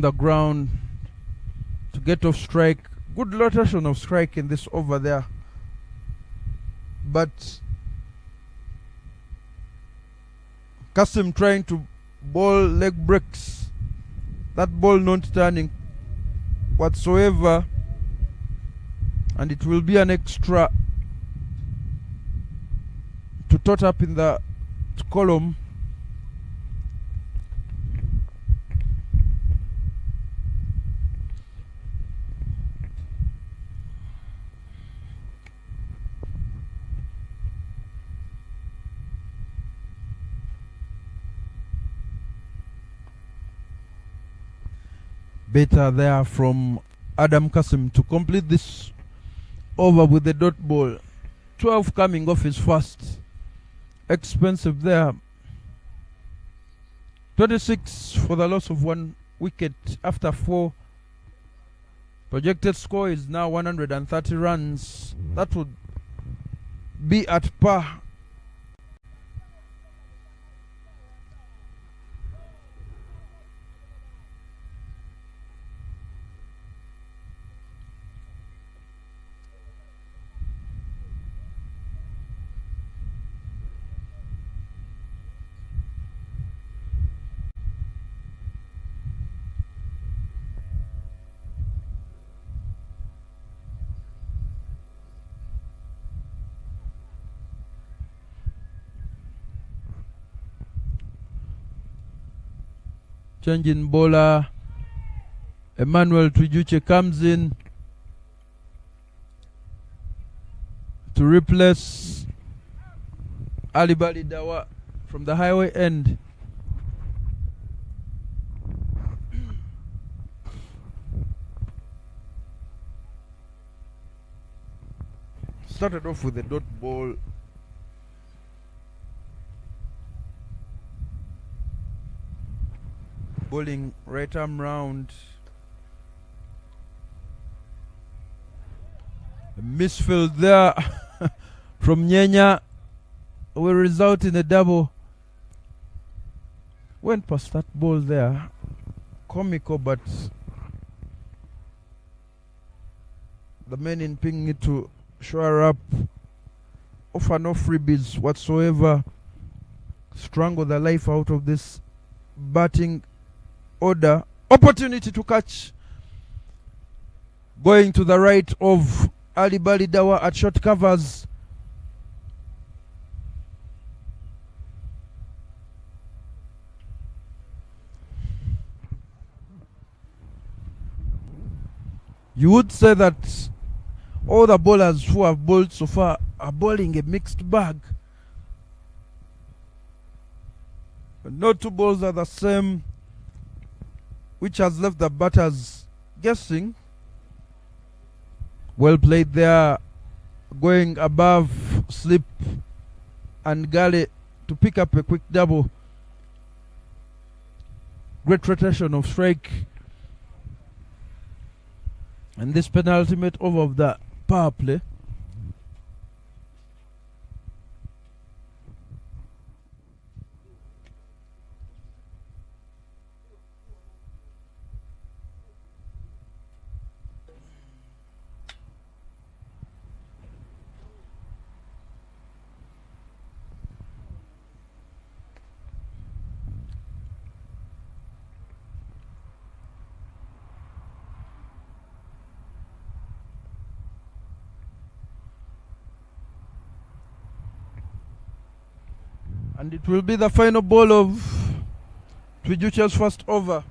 the ground to get off strike. Good rotation of strike in this over there, but Kasim trying to ball leg breaks. That ball not turning whatsoever, and it will be an extra to tot up in the column. Better there from Adam Kasim to complete this over with the dot ball. 12 coming off his first. Expensive there. 26 for the loss of 1 wicket after 4. Projected score is now 130 runs. That would be at par. Changing bowler Emmanuel Tujuche comes in to replace Ali Bali Dawa from the highway end. Started off with a dot ball. Bowling right arm round. A misfield there from Nyenya will result in a double. Went past that ball there. Comical, but the men in ping need to shore up. Offer no freebies whatsoever. Strangle the life out of this batting order. Opportunity to catch. Going to the right of Ali Bali Dawa at short covers. You would say that all the bowlers who have bowled so far are bowling a mixed bag. No two balls are the same, which has left the batters guessing. Well played there, going above slip and Gale to pick up a quick double. Great rotation of strike. And this penultimate over of the power play. And it will be the final ball of Twijuche's first over.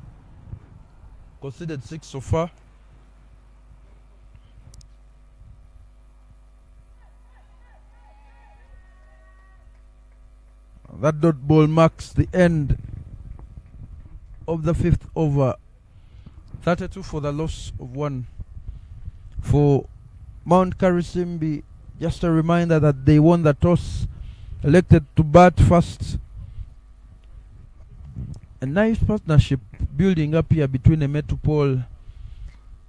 Conceded 6 so far. That dot ball marks the end of the 5th over. 32 for the loss of 1 for Mt.Karisimbi. Just a reminder that they won the toss, elected to bat first. A nice partnership building up here between Emetu Paul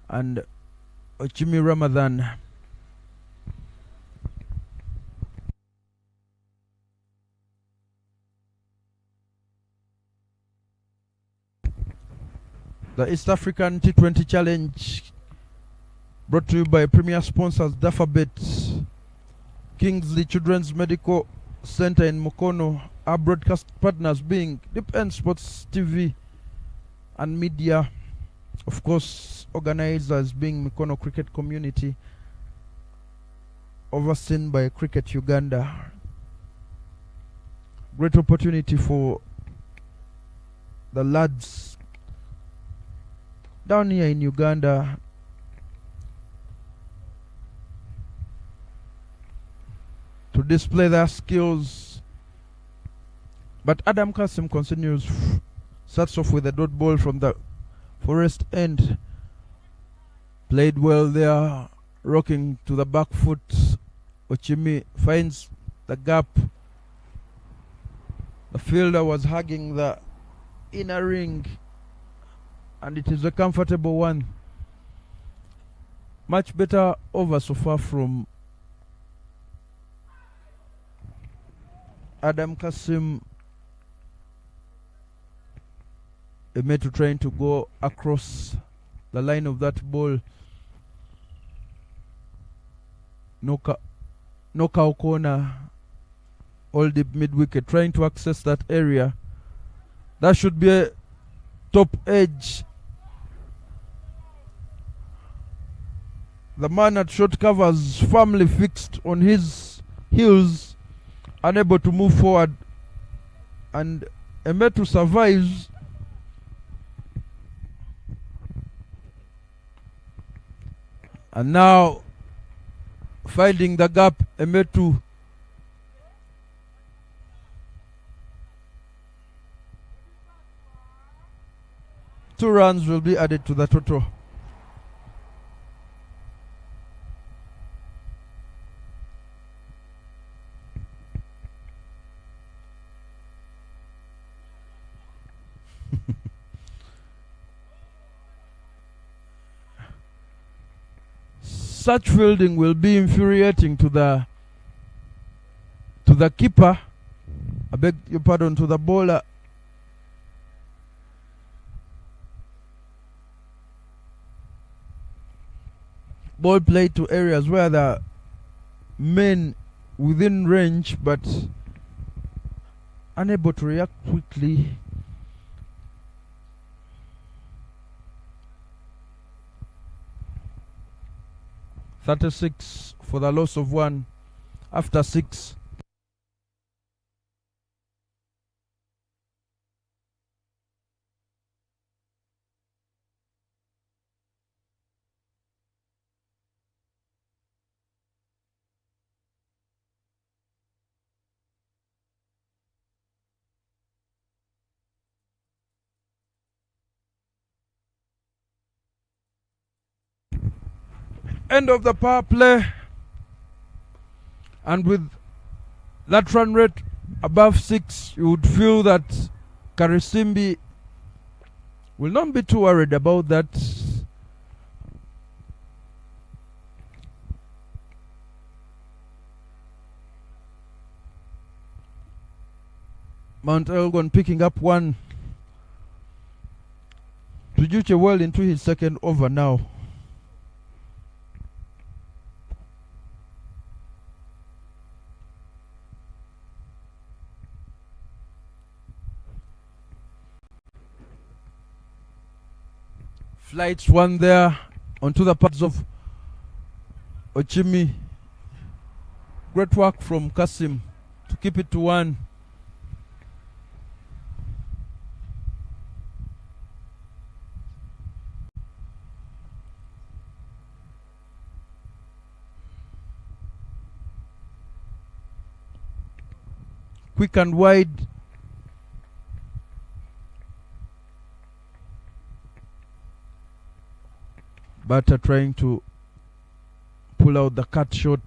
and Ochimi Ramadan. The East African T20 Challenge, brought to you by premier sponsors Dafabet, Kingsley Children's Medical Center in Mukono, our broadcast partners being Deep End Sports TV and media, of course organizers being Mukono Cricket Community, overseen by Cricket Uganda. Great opportunity for the lads down here in Uganda to display their skills. But Adam Kasim continues, starts off with a dot ball from the forest end. Played well there, rocking to the back foot. Ochimi finds the gap. The fielder was hugging the inner ring, and it is a comfortable one. Much better over so far from Adam Kasim. Emetu trying to go across the line of that ball. Knockout corner, all deep mid wicket, trying to access that area. That should be a top edge. The man at short covers firmly fixed on his heels, unable to move forward, and Emetu survives. And now finding the gap, Emetu two runs will be added to the total. Such fielding will be infuriating to the keeper. I beg your pardon, to the bowler. Ball played to areas where the men within range, but unable to react quickly. .36 for the loss of one after 6. End of the power play, and with that run rate above 6, you would feel that Karisimbi will not be too worried about that. Mount Elgon picking up one. Tujuche well into his second over now. Flights one there onto the pads of Ochimi. Great work from Kasim to keep it to 1. Quick and wide. Batter trying to pull out the cut shot,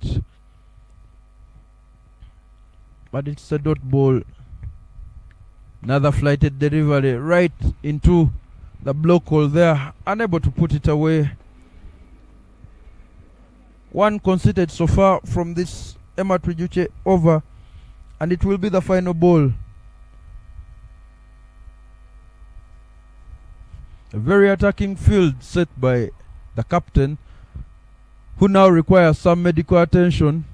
but it's a dot ball. Another flighted delivery right into the block hole there, unable to put it away. One conceded so far from this Emma Trijuche over, and it will be the final ball. A very attacking field set by the captain, who now requires some medical attention.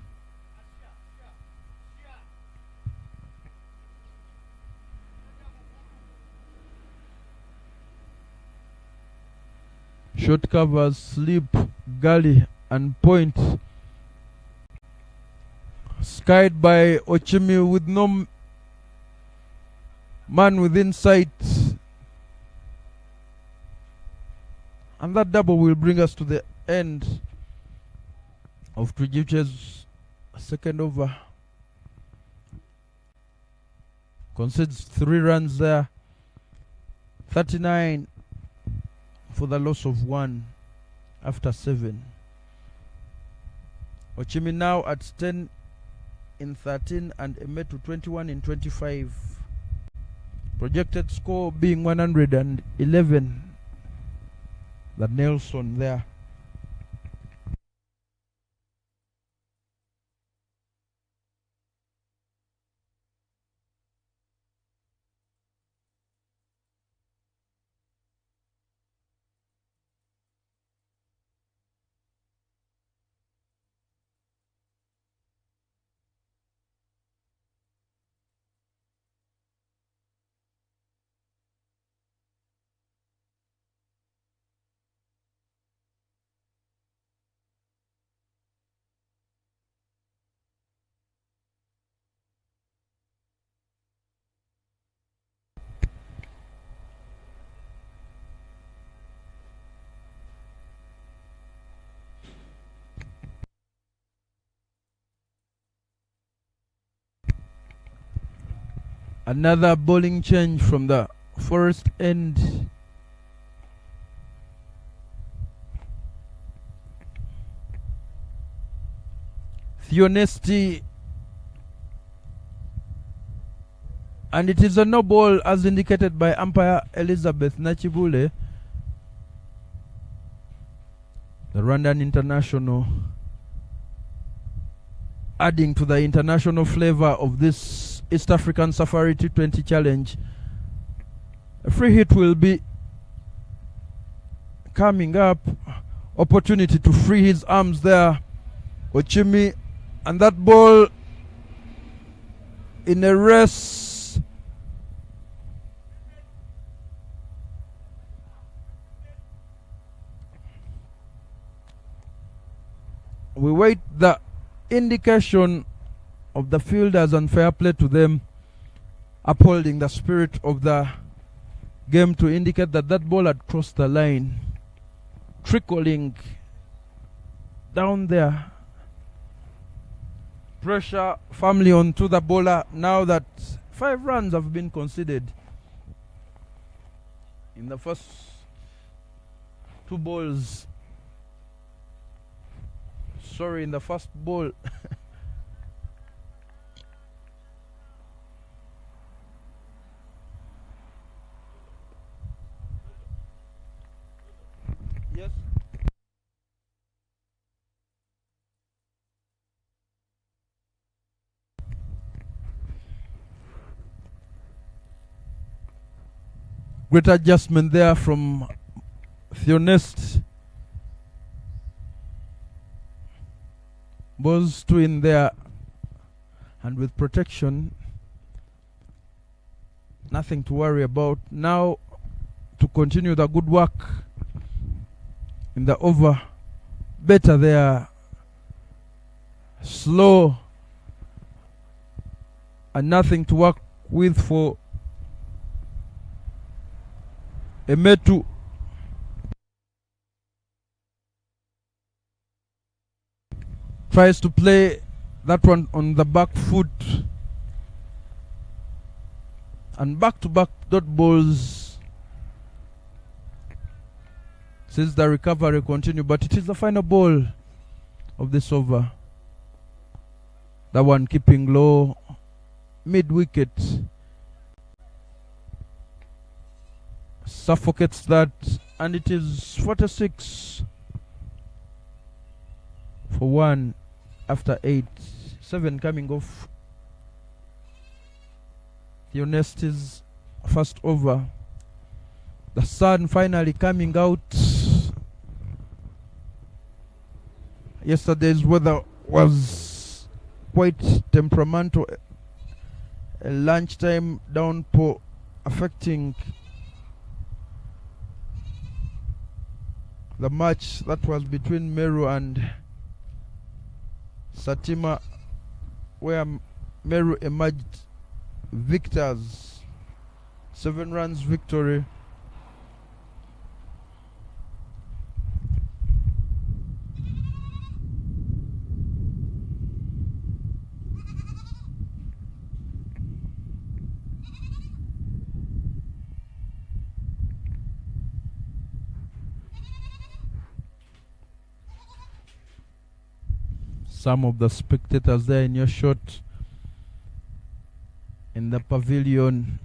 Short covers, slip, gully and point. Skied by Ochimi with no man within sight. And that double will bring us to the end of Trijuche's second over. Concedes 3 runs there. 39 for the loss of 1 after 7. Ochimi now at 10 in 13 and Emetu 21 in 25. Projected score being 111. The Nelson there. Another bowling change from the Forest end. Theonesti, and it is a no ball as indicated by umpire Elizabeth Nachibule, the Rwandan international, adding to the international flavor of this East African Safari T20 Challenge. A free hit will be coming up. Opportunity to free his arms there. Ochimi, and that ball in a race. We wait the indication of the fielders and fair play to them, upholding the spirit of the game to indicate that that ball had crossed the line, trickling down there. Pressure firmly onto the bowler now that 5 runs have been conceded in the first 2 balls. Sorry, in the first ball. Yes. Great adjustment there from Theonest. Balls 2 in there, and with protection, nothing to worry about. Now to continue the good work in the over. Better there. Slow, and nothing to work with for Emetu. Tries to play that one on the back foot, and back-to-back dot balls since the recovery continue, but it is the final ball of this over. That one keeping low, mid-wicket, suffocates that, and it is 46 for 1 after 8. 7 coming off Theonesti's first over. The sun finally coming out. Yesterday's weather was quite temperamental. A lunchtime downpour affecting the match that was between Meru and Satima, where Meru emerged victors. 7 runs victory. Some of the spectators there in your shot in the pavilion.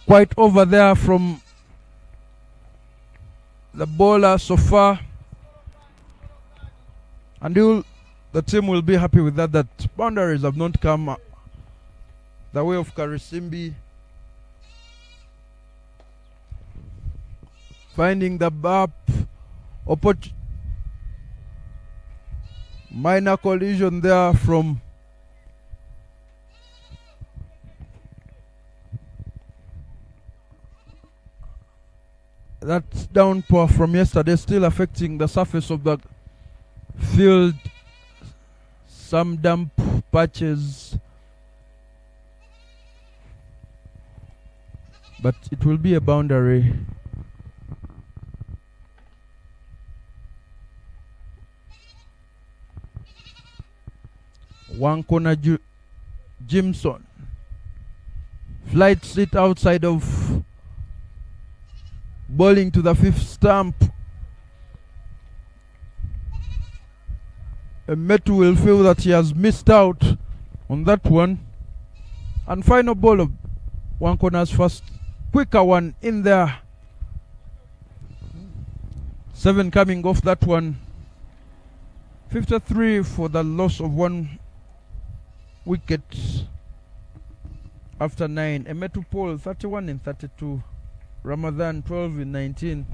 Quite over there from the bowler so far, and the team will be happy with that boundaries have not come the way of Karisimbi. Finding the BAP minor collision there from that downpour from yesterday, still affecting the surface of the field. Some damp patches, but it will be a boundary. One corner, Jimson flights it outside of, bowling to the 5th stump. Metu will feel that he has missed out on that one. And final ball of one corner's first quicker one in there. 7 coming off that one. 53 for the loss of 1 wicket after 9. Metu Paul 31 in 32. Ramadan 12 in 19.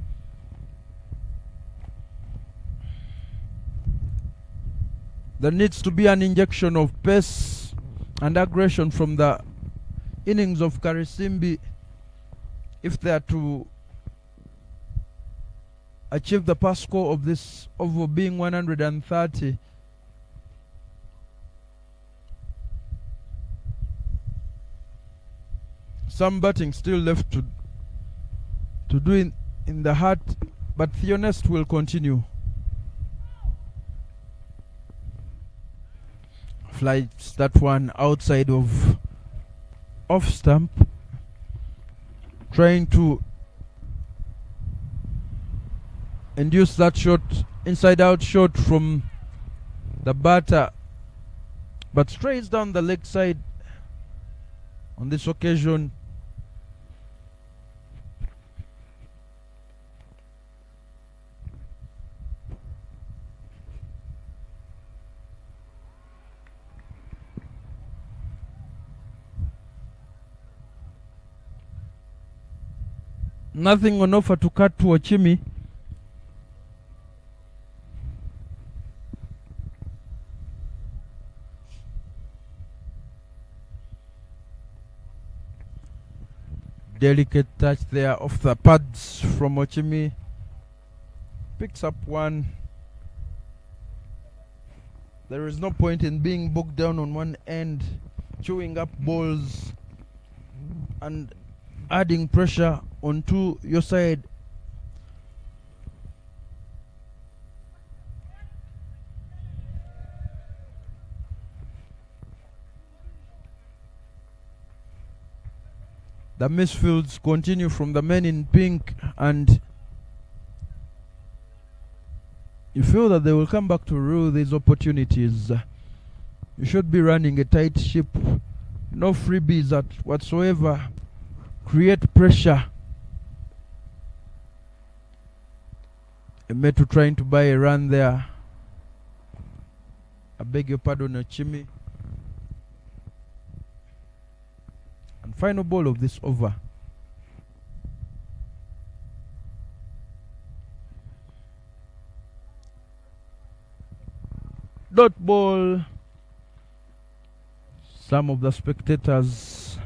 There needs to be an injection of pace and aggression from the innings of Karisimbi if they are to achieve the pass score of this over being 130. Some batting still left to do in the heart, but Theonest will continue. Flights that one outside of off stump, trying to induce that shot, inside out shot from the batter, but strays down the leg side on this occasion. Nothing on offer to cut to Ochimi. Delicate touch there off the pads from Ochimi. Picks up 1. There is no point in being bogged down on one end, chewing up balls and adding pressure onto your side. The misfields continue from the men in pink, and you feel that they will come back to rule these opportunities. You should be running a tight ship, no freebies at whatsoever. Create pressure. Emetu trying to buy a run there. I beg your pardon, Ochimi. And final ball of this over. Dot ball. Some of the spectators,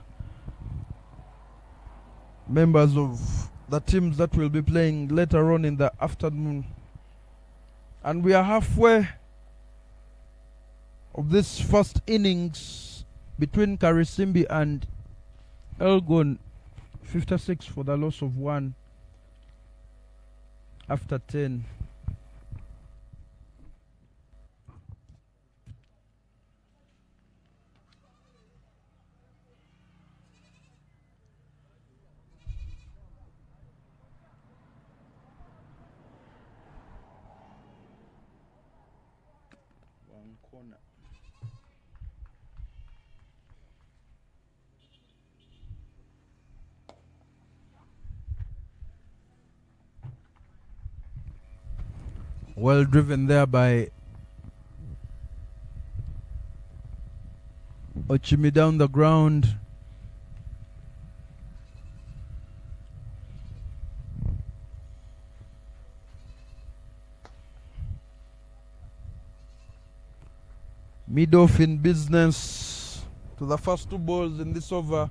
members of the teams that will be playing later on in the afternoon. And we are halfway of this first innings between Karisimbi and Elgon. 56 for the loss of 1 after 10. One corner. Well driven there by Ochimi down the ground. Mid off in business to the first 2 balls in this over.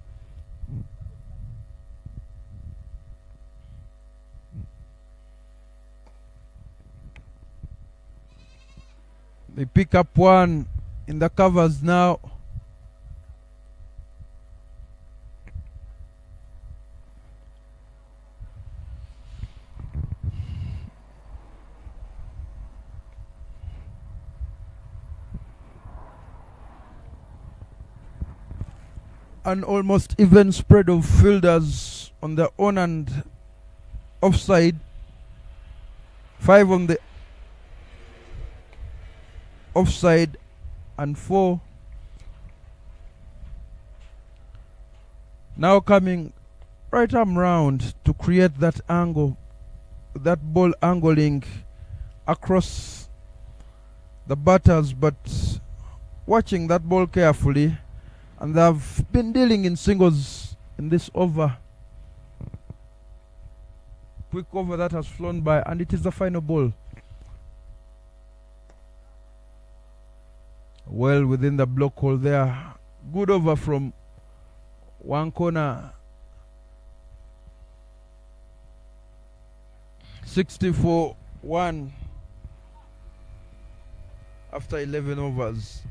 They pick up 1 in the covers now. An almost even spread of fielders on the on and offside. 5 on the offside and 4 now coming right arm round to create that angle, that ball angling across the batters, but watching that ball carefully. And they've been dealing in singles in this over. Quick over that has flown by, and it is the final ball. Well within the block hole there. Good over from one corner. 64-1 after 11 overs.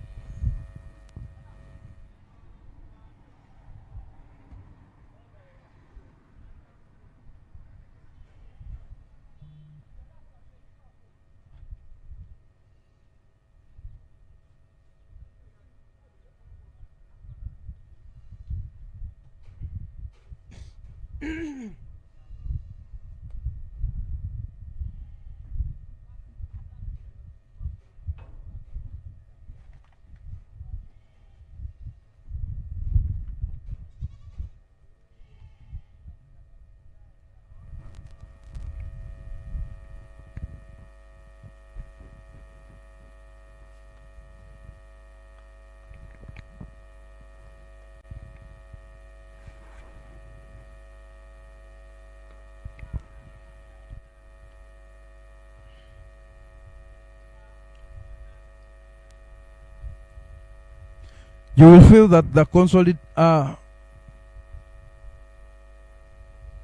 You will feel that the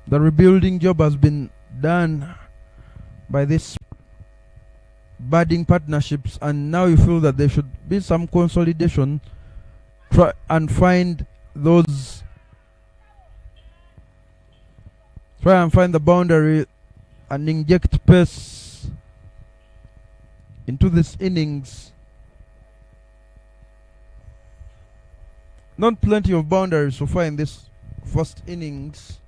rebuilding job has been done by this batting partnerships, and now you feel that there should be some consolidation. Try and find those. Try and find the boundary and inject pace into this innings. Not plenty of boundaries so far in this first innings.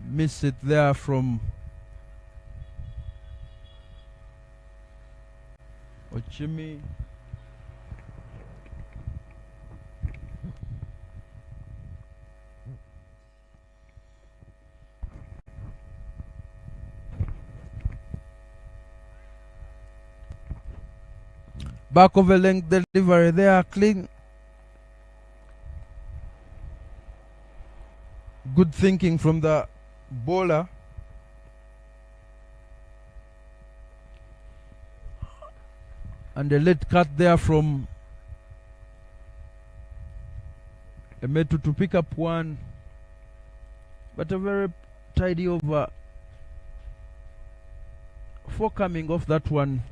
Miss it there from Ochimi. Back of a length delivery there, clean. Good thinking from the bowler. And a late cut there from Emetu to pick up one. But a very tidy over. 4 coming off that one.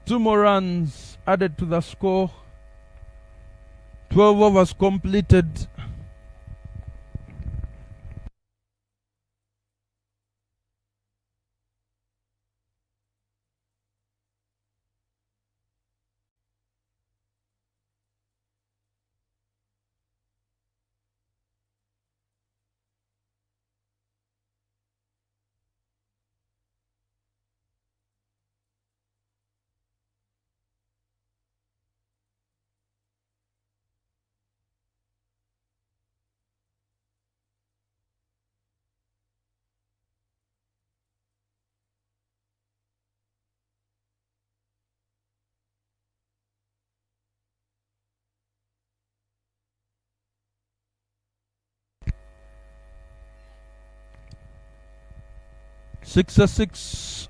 Two more runs added to the score. 12 overs completed. Six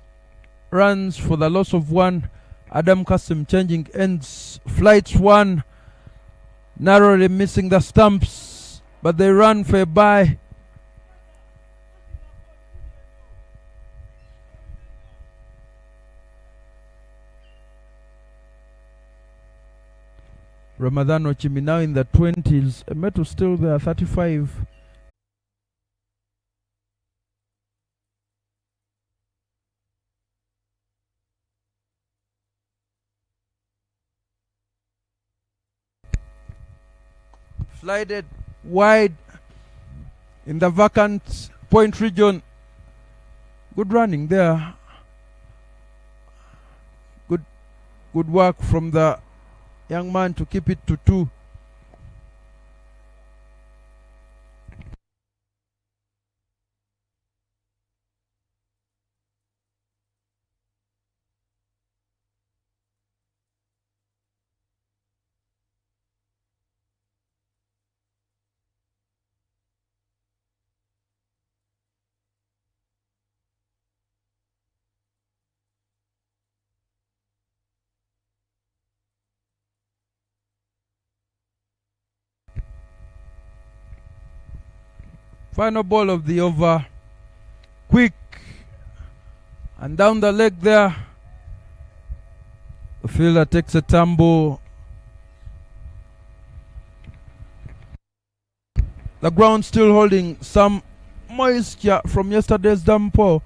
runs for the loss of one. Adam Kasim changing ends. Flights one. Narrowly missing the stumps, but they run for a bye. Ramadan Ochimi now in the 20s. Emetu still there, 35. Slided wide in the vacant point region. Good running there. Good work from the young man to keep it to 2. Final ball of the over. Quick. And down the leg there. The fielder takes a tumble. The ground still holding some moisture from yesterday's downpour.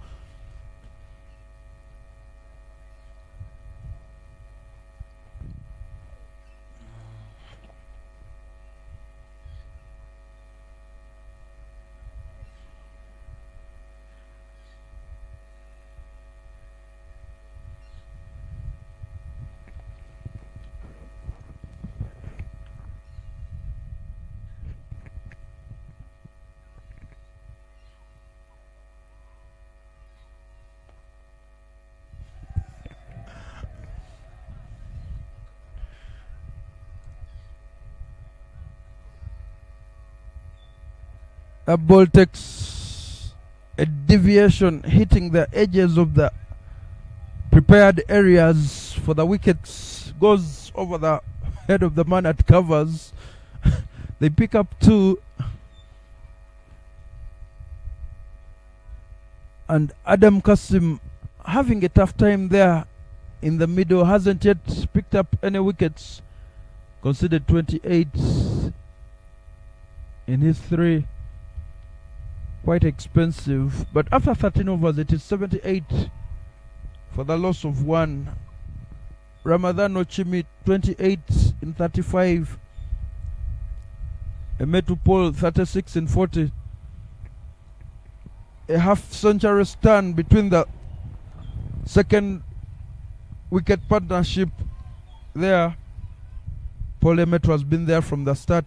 That ball takes a deviation, hitting the edges of the prepared areas for the wickets, goes over the head of the man at covers. They pick up 2, and Adam Kasim having a tough time there in the middle, hasn't yet picked up any wickets, conceded 28 in his 3. Quite expensive, but after 13 overs it is 78 for the loss of 1. Ramadan Ochimi 28 in 35. Emetu Paul 36 in 40. A half-century stand between the second wicket partnership there. Paul Emetu has been there from the start,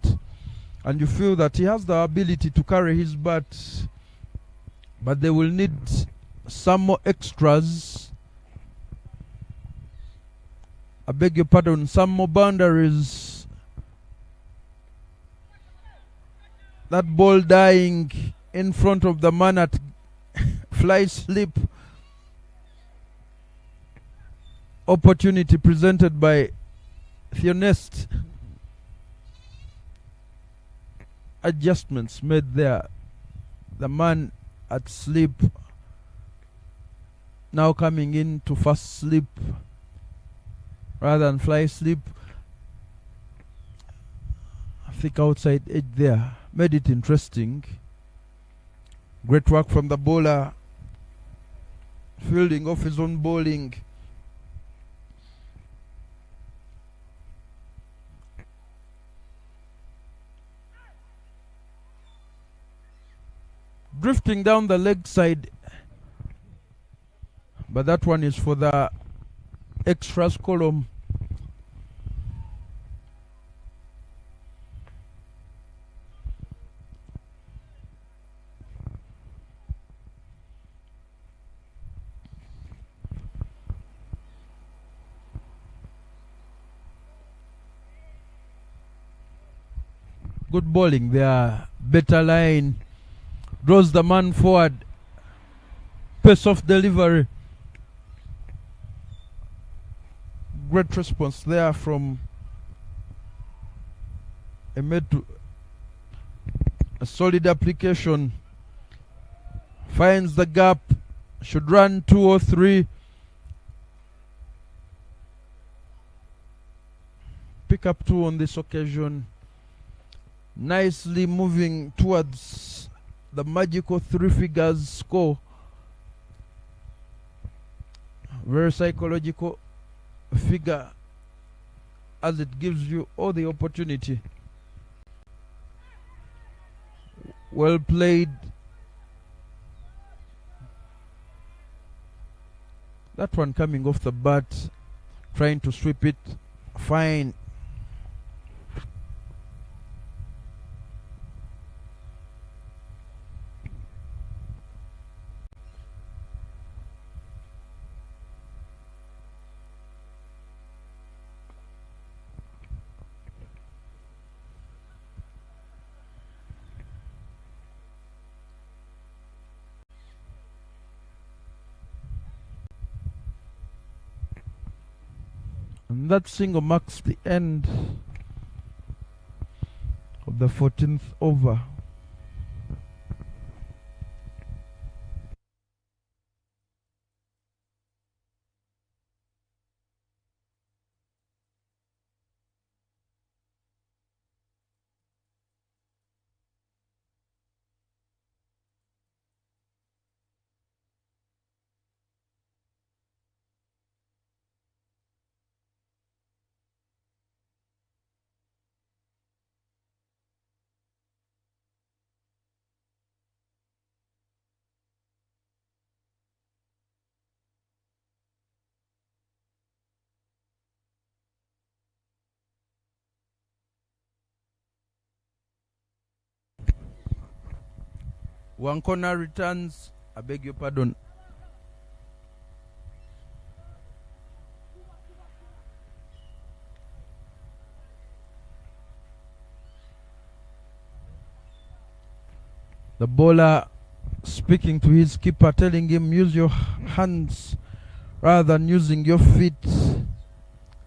and you feel that he has the ability to carry his bat, but they will need some more extras. I beg your pardon, some more boundaries. That ball dying in front of the man at fly slip. Opportunity presented by Theonest. Adjustments made there. The man at slip now coming in to fast slip rather than fly slip. I think outside edge there made it interesting. Great work from the bowler, fielding off his own bowling. Drifting down the leg side, but that one is for the extras column. Good bowling there, better line, draws the man forward, pace of delivery. Great response there from Emetu. A solid application, finds the gap, should run 2 or 3. Pick up 2 on this occasion. Nicely moving towards the magical 3 figures score. Very psychological figure, as it gives you all the opportunity. Well played. That one coming off the bat, trying to sweep it. Fine. And that single marks the end of the 14th over. One corner returns. I beg your pardon. The bowler speaking to his keeper, telling him use your hands rather than using your feet.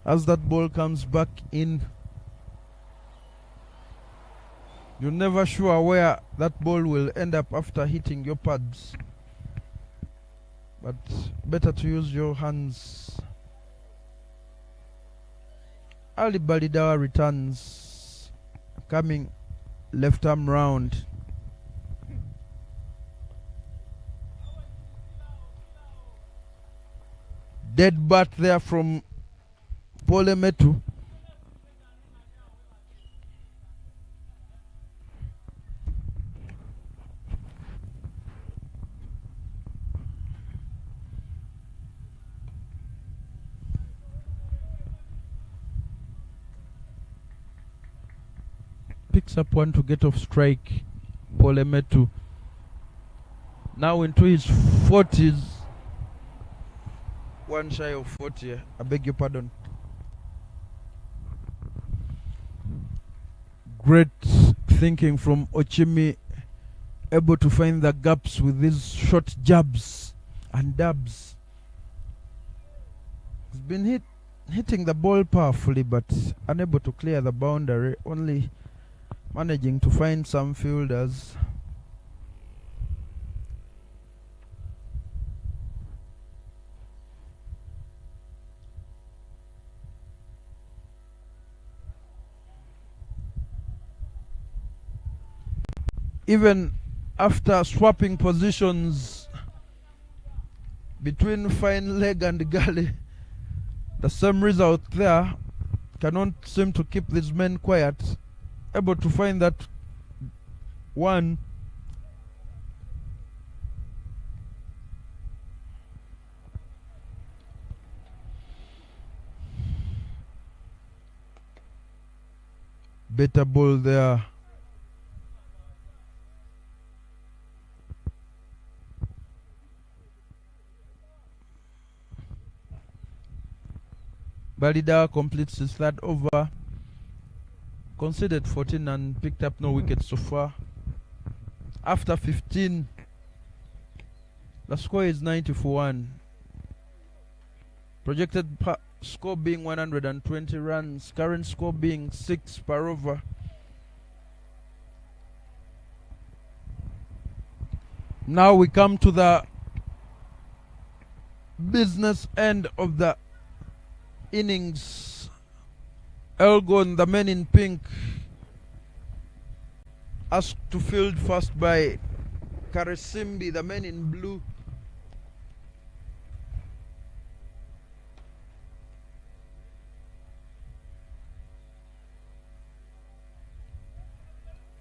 As that ball comes back in, you're never sure where that ball will end up after hitting your pads, but better to use your hands. Ali Balidawa returns, coming left arm round. Dead bat there from Pole Metu. Picks up one to get off strike. Pole Metu now into his 40s. One shy of 40. I beg your pardon. Great thinking from Ochimi, able to find the gaps with these short jabs and dabs. He's been hitting the ball powerfully, but unable to clear the boundary, only managing to find some fielders. Even after swapping positions between fine leg and gully, the same result there. Cannot seem to keep these men quiet. Able to find that one. Better ball there. Balida completes his third over, conceded 14 and picked up no wickets so far. After 15, the score is 90 for 1. Projected score being 120 runs, current score being 6 per over. Now we come to the business end of the innings. Elgon, the men in pink, asked to field first by Karisimbi, the men in blue.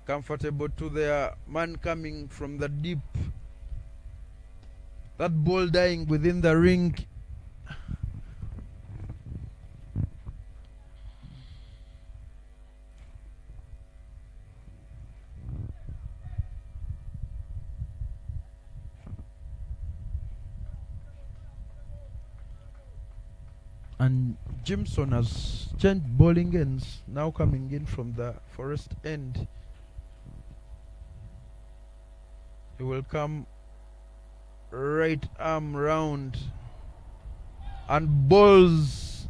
Comfortable to their man coming from the deep. That ball dying within the ring. And Jimson has changed bowling ends, now coming in from the forest end. He will come right arm round and bowls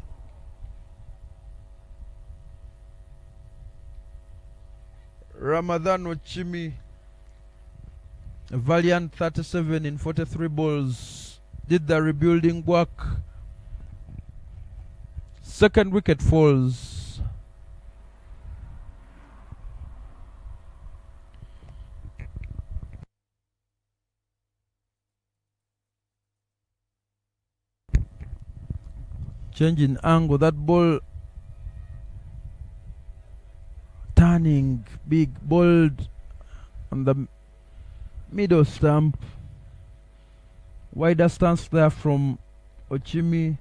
Ramadan Ochimi, a valiant 37 in 43 balls, did the rebuilding work. Second wicket falls. Change in angle. That ball turning big, bold on the middle stump. Wider stance there from Ochimi.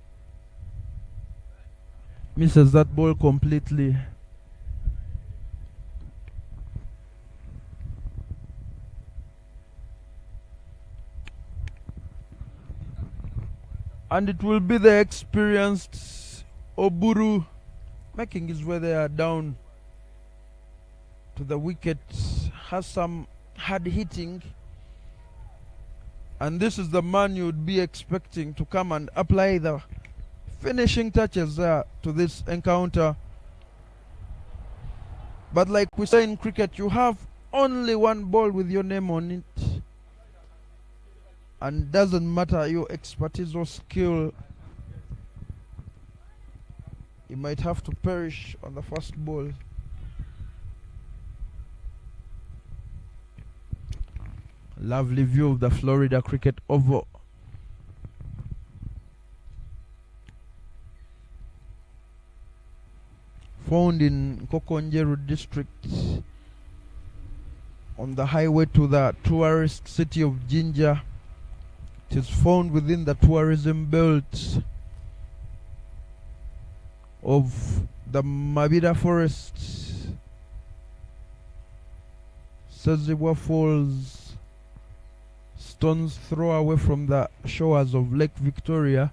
Misses that ball completely. And it will be the experienced Oburu making his way there down to the wicket. Has some hard hitting, and this is the man you'd be expecting to come and apply the finishing touches there to this encounter. But like we say in cricket, you have only one ball with your name on it, and doesn't matter your expertise or skill, you might have to perish on the first ball. Lovely view of the Florida Cricket Oval. Found in Kokonjeru district on the highway to the tourist city of Jinja. It is found within the tourism belt of the Mabida Forest, Sazibwa Falls, stone's throw away from the shores of Lake Victoria,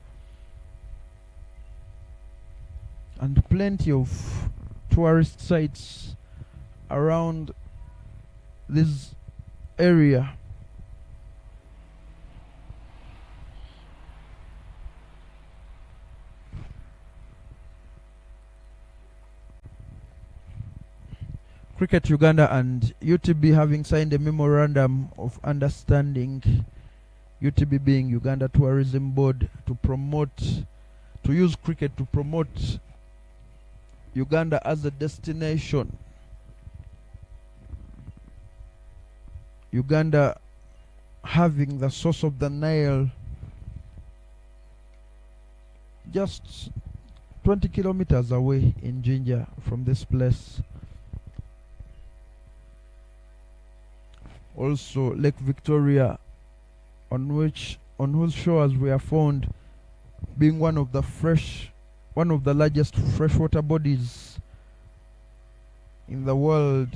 and plenty of tourist sites around this area. Cricket Uganda and UTB having signed a memorandum of understanding, UTB being Uganda Tourism Board, to use cricket to promote Uganda as a destination. Uganda having the source of the Nile just 20 kilometers away in Jinja from this place. Also Lake Victoria, on whose shores we are found, being one of the largest freshwater bodies in the world.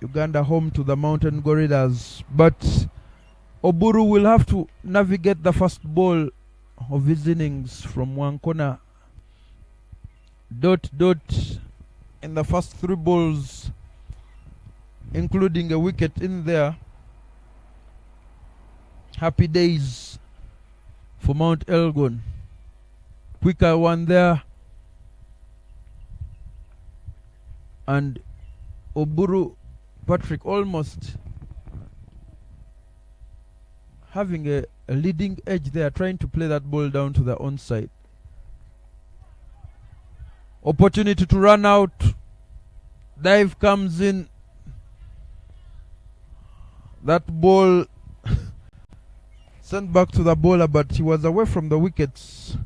Uganda home to the mountain gorillas, but Oburu will have to navigate the first ball of his innings from one corner. Dot in the first 3 balls, including a wicket in there. Happy days for Mount Elgon. Quicker one there, and Oburu Patrick almost having a leading edge there, trying to play that ball down to the onside. Opportunity to run out. Dive comes in. That ball sent back to the bowler, but he was away from the wickets.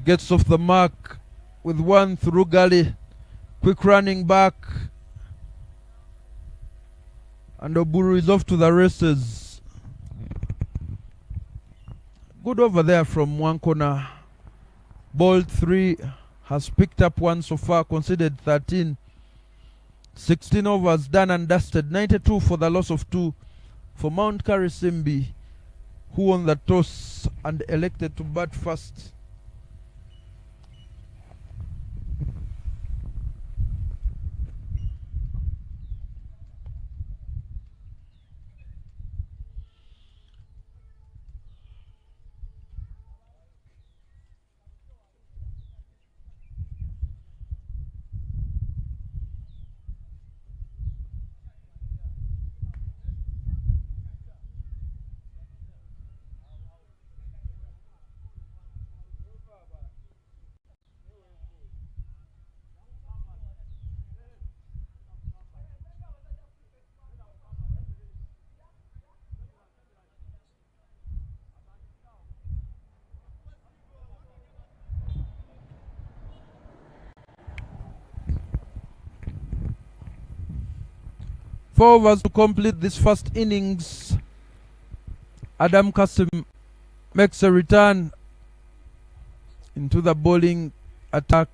Gets off the mark with one through gully. Quick running back. And Oburu is off to the races. Good over there from one corner. Ball 3 has picked up 1 so far, conceded 13. 16 overs done and dusted. 92 for the loss of 2 for Mt.Karisimbi, who won the toss and elected to bat first. Four overs to complete this first innings. Adam Kasim makes a return into the bowling attack.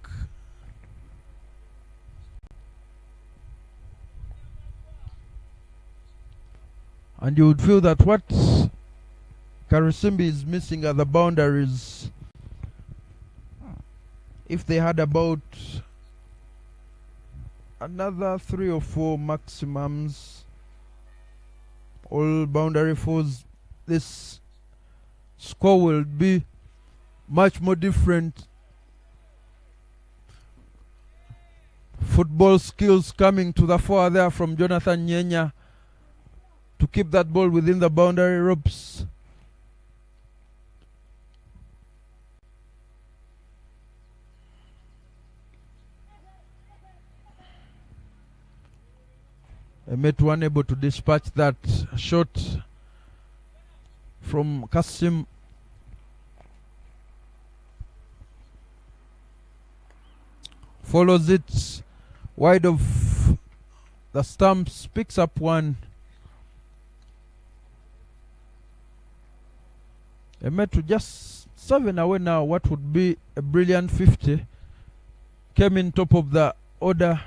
And you would feel that what Karisimbi is missing at the boundaries, if they had about another 3 or 4 maximums, all boundary fours, this score will be much more different. Football skills coming to the fore there from Jonathan Nyenya to keep that ball within the boundary ropes. Emetu unable to dispatch that shot from Kasim. Follows it wide of the stumps, picks up one. Emetu just 7 away now. What would be a brilliant 50. Came in top of the order.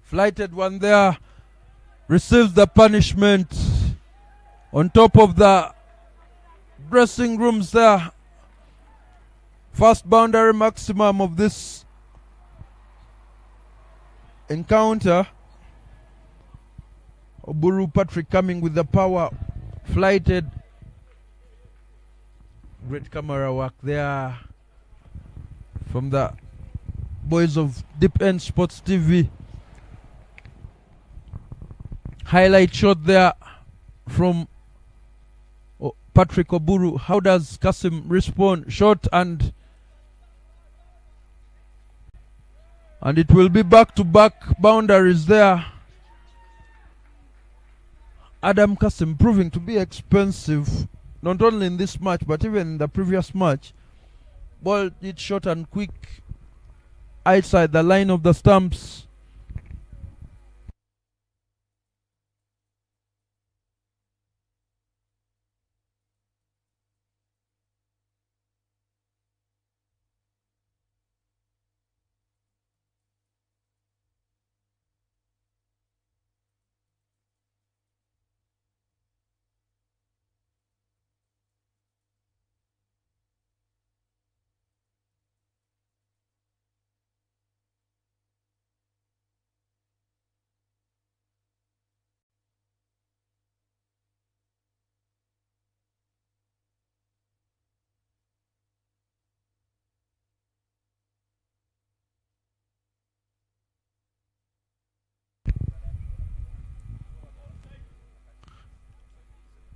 Flighted one there, receives the punishment on top of the dressing rooms there. First boundary maximum of this encounter. Oburu Patrick coming with the power, flighted. Great camera work there from the boys of Deep End Sports TV. Highlight shot there from Patrick Oburu. How does Kasim respond? Shot and it will be back-to-back boundaries there. Adam Kasim proving to be expensive, not only in this match but even in the previous match. Ball hit short and quick outside the line of the stumps.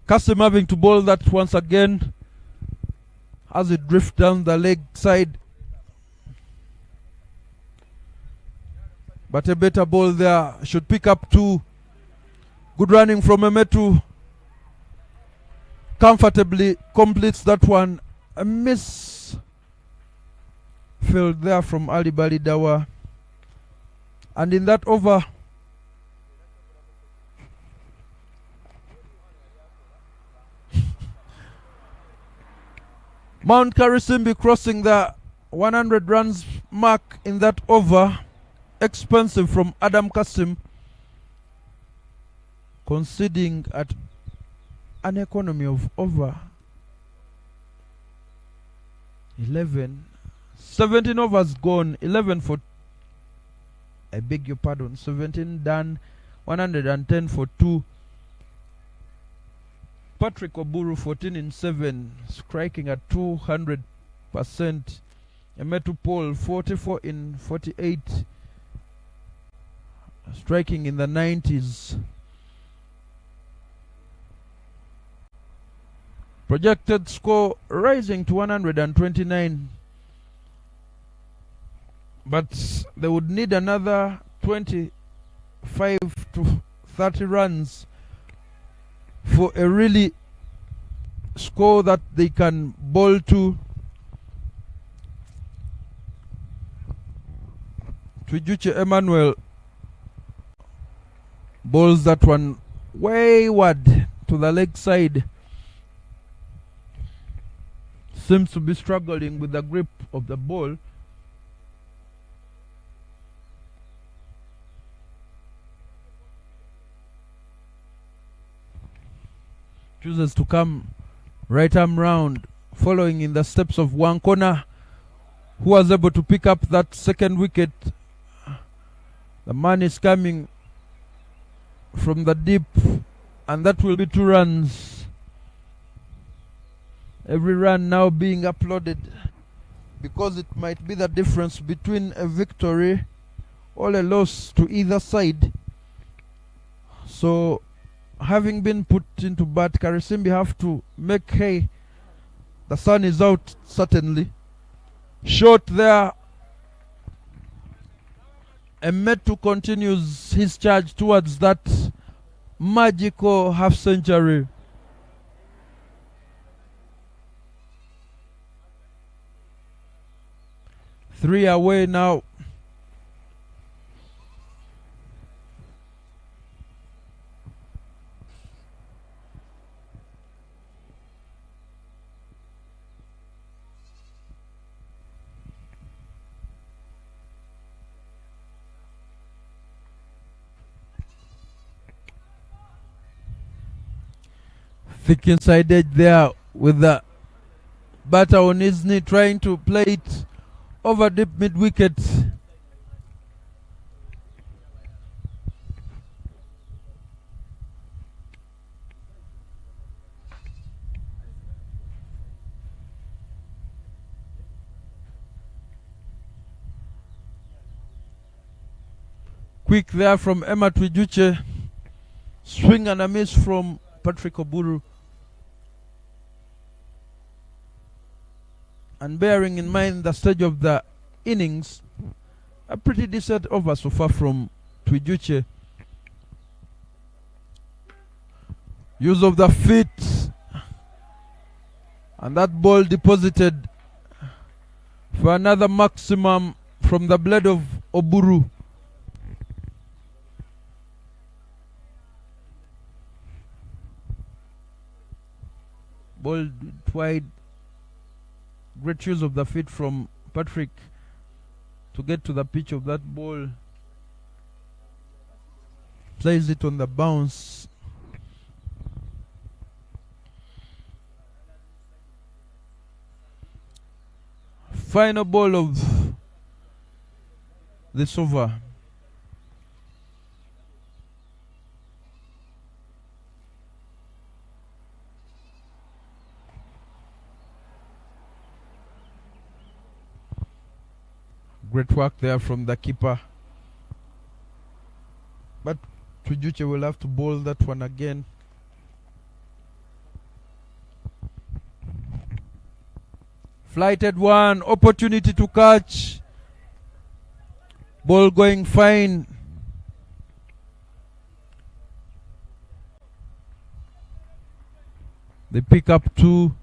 Kasim having to bowl that once again as it drifts down the leg side. But a better ball there. Should pick up 2. Good running from Emetu. Comfortably completes that one. A miss field there from Ali Balidawa. And in that over, Mt.Karisimbi crossing the 100 runs mark in that over. Expensive from Adam Kasim, conceding at an economy of over 11. 17 overs gone, 11 for, I beg your pardon, 17 done, 110 for 2. Patrick Oburu 14 in 7, striking at 200%. Emetu Paul 44 in 48, striking in the 90s. Projected score rising to 129, but they would need another 25 to 30 runs for a really score that they can bowl to. Twijuche Emmanuel bowls that one wayward to the leg side seems to be struggling with the grip of the ball. Chooses to come right arm round, following in the steps of Wankona, who was able to pick up that second wicket. The man is coming from the deep, and that will be 2 runs. Every run now being uploaded, because it might be the difference between a victory or a loss to either side. So, having been put into bat, Karisimbi have to make hay. The sun is out, certainly. Short there. And Metu continues his charge towards that magical half century. Three away now. Thick inside edge there with the batter on his knee, trying to play it over deep mid wicket. Quick there from Emma Twijuche. Swing and a miss from Patrick Oburu. And bearing in mind the stage of the innings, a pretty decent over so far from Twijuche. Use of the feet, and that ball deposited for another maximum from the blade of Oburu. Ball wide. Great use of the feet from Patrick to get to the pitch of that ball. Plays it on the bounce. Final ball of this over. Great work there from the keeper. But Twijuche will have to bowl that one again. Flighted one, opportunity to catch. Ball going fine. They pick up 2.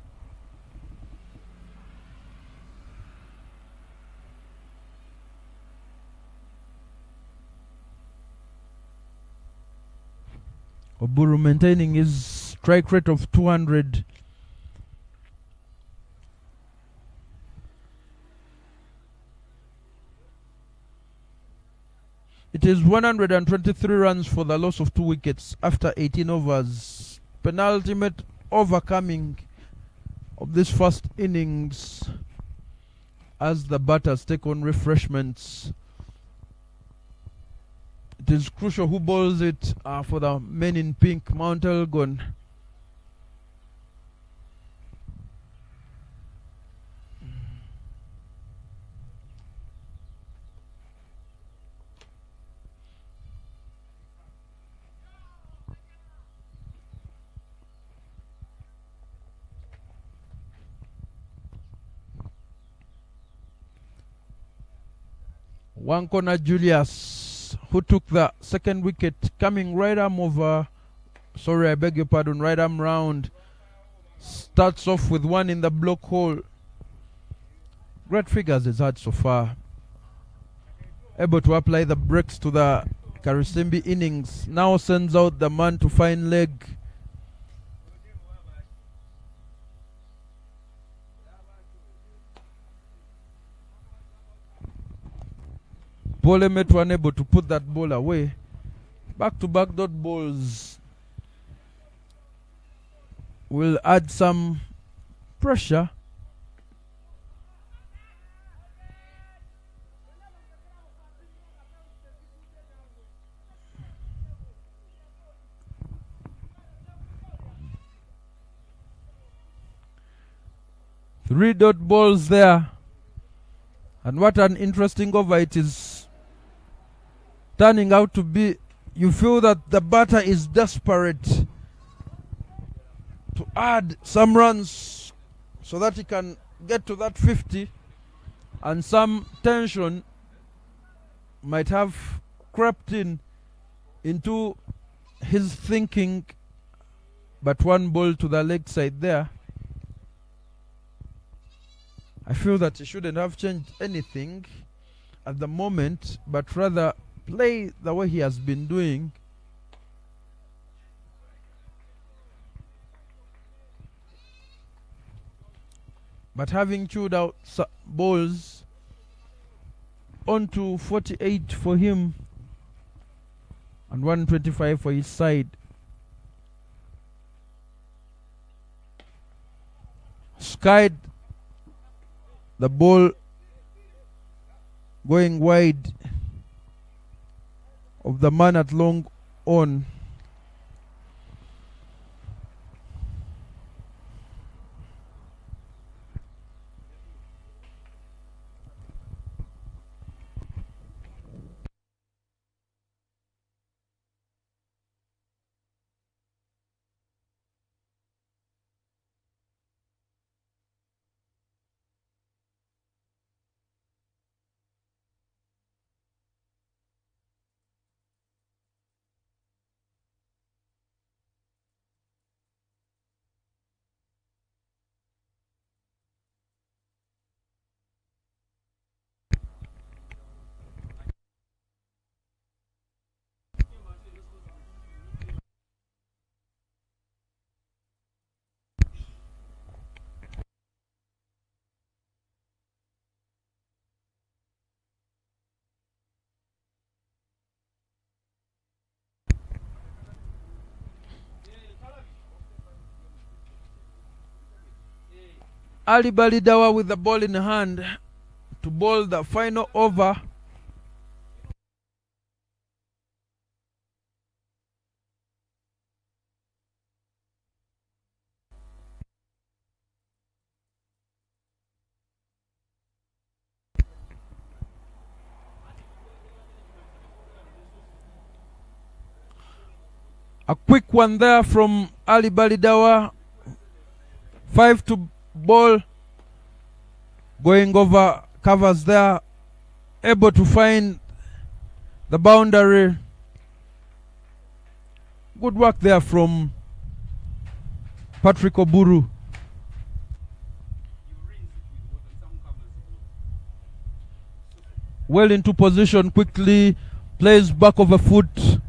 Oburu maintaining his strike rate of 200. It is 123 runs for the loss of 2 wickets after 18 overs. Penultimate overcoming of this first innings as the batters take on refreshments. It is crucial who bowls it for the men in pink, Mount Elgon. Wankona Julius, who took the second wicket, coming right arm over, sorry, I beg your pardon, right arm round. Starts off with one in the block hole. Great figures he's had so far. Able to apply the brakes to the Karisimbi innings. Now sends out the man to fine leg. Paul Emetu unable to put that ball away. Back-to-back dot balls will add some pressure. Three dot balls there. And what an interesting over it is turning out to be. You feel that the batter is desperate to add some runs so that he can get to that 50, and some tension might have crept into his thinking, but one ball to the leg side there. I feel that he shouldn't have changed anything at the moment, but rather play the way he has been doing. But having chewed out balls onto 48 for him and 125 for his side. Skied the ball going wide of the man at long on. Ali Balidawa with the ball in hand to bowl the final over. A quick one there from Ali Balidawa. 5 to ball, going over covers there, able to find the boundary. Good work there from Patrick Oburu. Well into position quickly, plays back of a foot.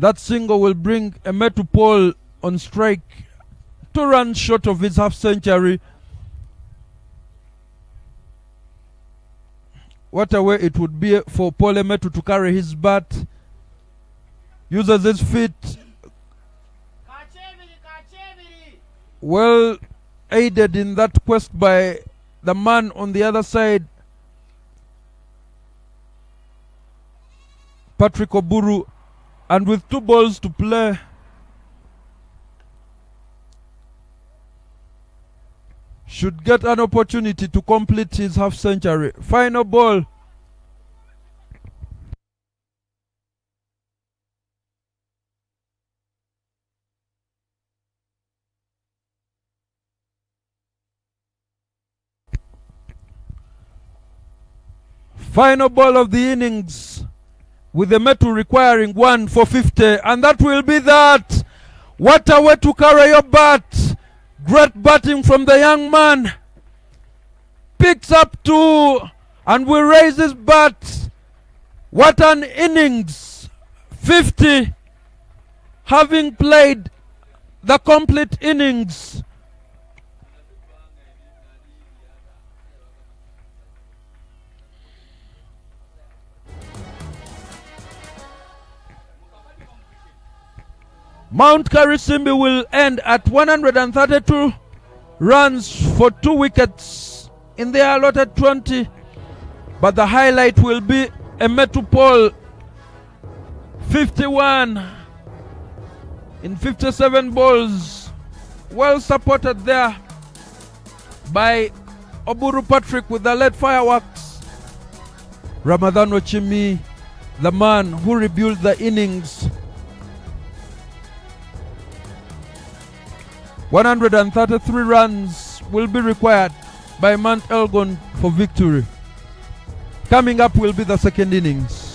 That single will bring Emetu Paul on strike, 2 runs short of his half century. What a way it would be for Paul Emetu to carry his bat. Uses his feet. Well aided in that quest by the man on the other side, Patrick Oburu. And with 2 balls to play, should get an opportunity to complete his half century. Final ball. Final ball of the innings, with the Metu requiring 1 for 50, and that will be that. What a way to carry your bat. Great batting from the young man. Picks up 2 and will raise his bat. What an innings. 50, having played the complete innings. Mt.Karisimbi will end at 132 runs for 2 wickets in their allotted 20, but the highlight will be a Metropole 51 in 57 balls, well supported there by Oburu Patrick with the lead fireworks. Ramadan Ochimi, the man who rebuilt the innings. 133 runs will be required by Mount Elgon for victory. Coming up will be the second innings.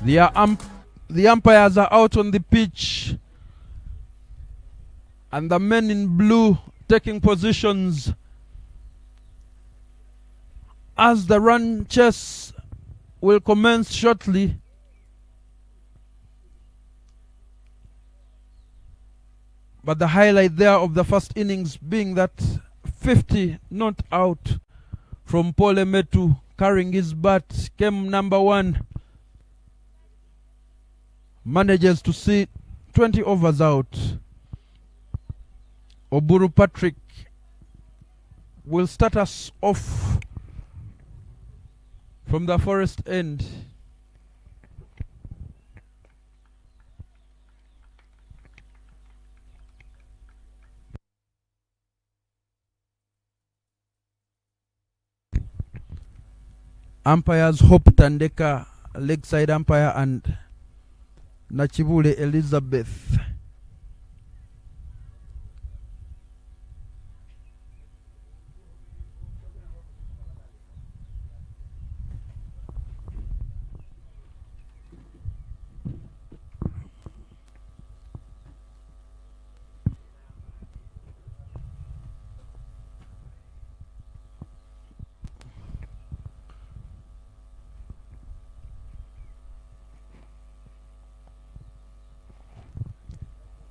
The umpires are out on the pitch, and the men in blue taking positions as the run chase will commence shortly. But the highlight there of the first innings being that 50 not out from Paul Emetu carrying his bat came number one. Manages to see 20 overs out. Oburu Patrick will start us off from the forest end. Umpires Hope Tandeka, legside umpire, and Nachibule Elizabeth.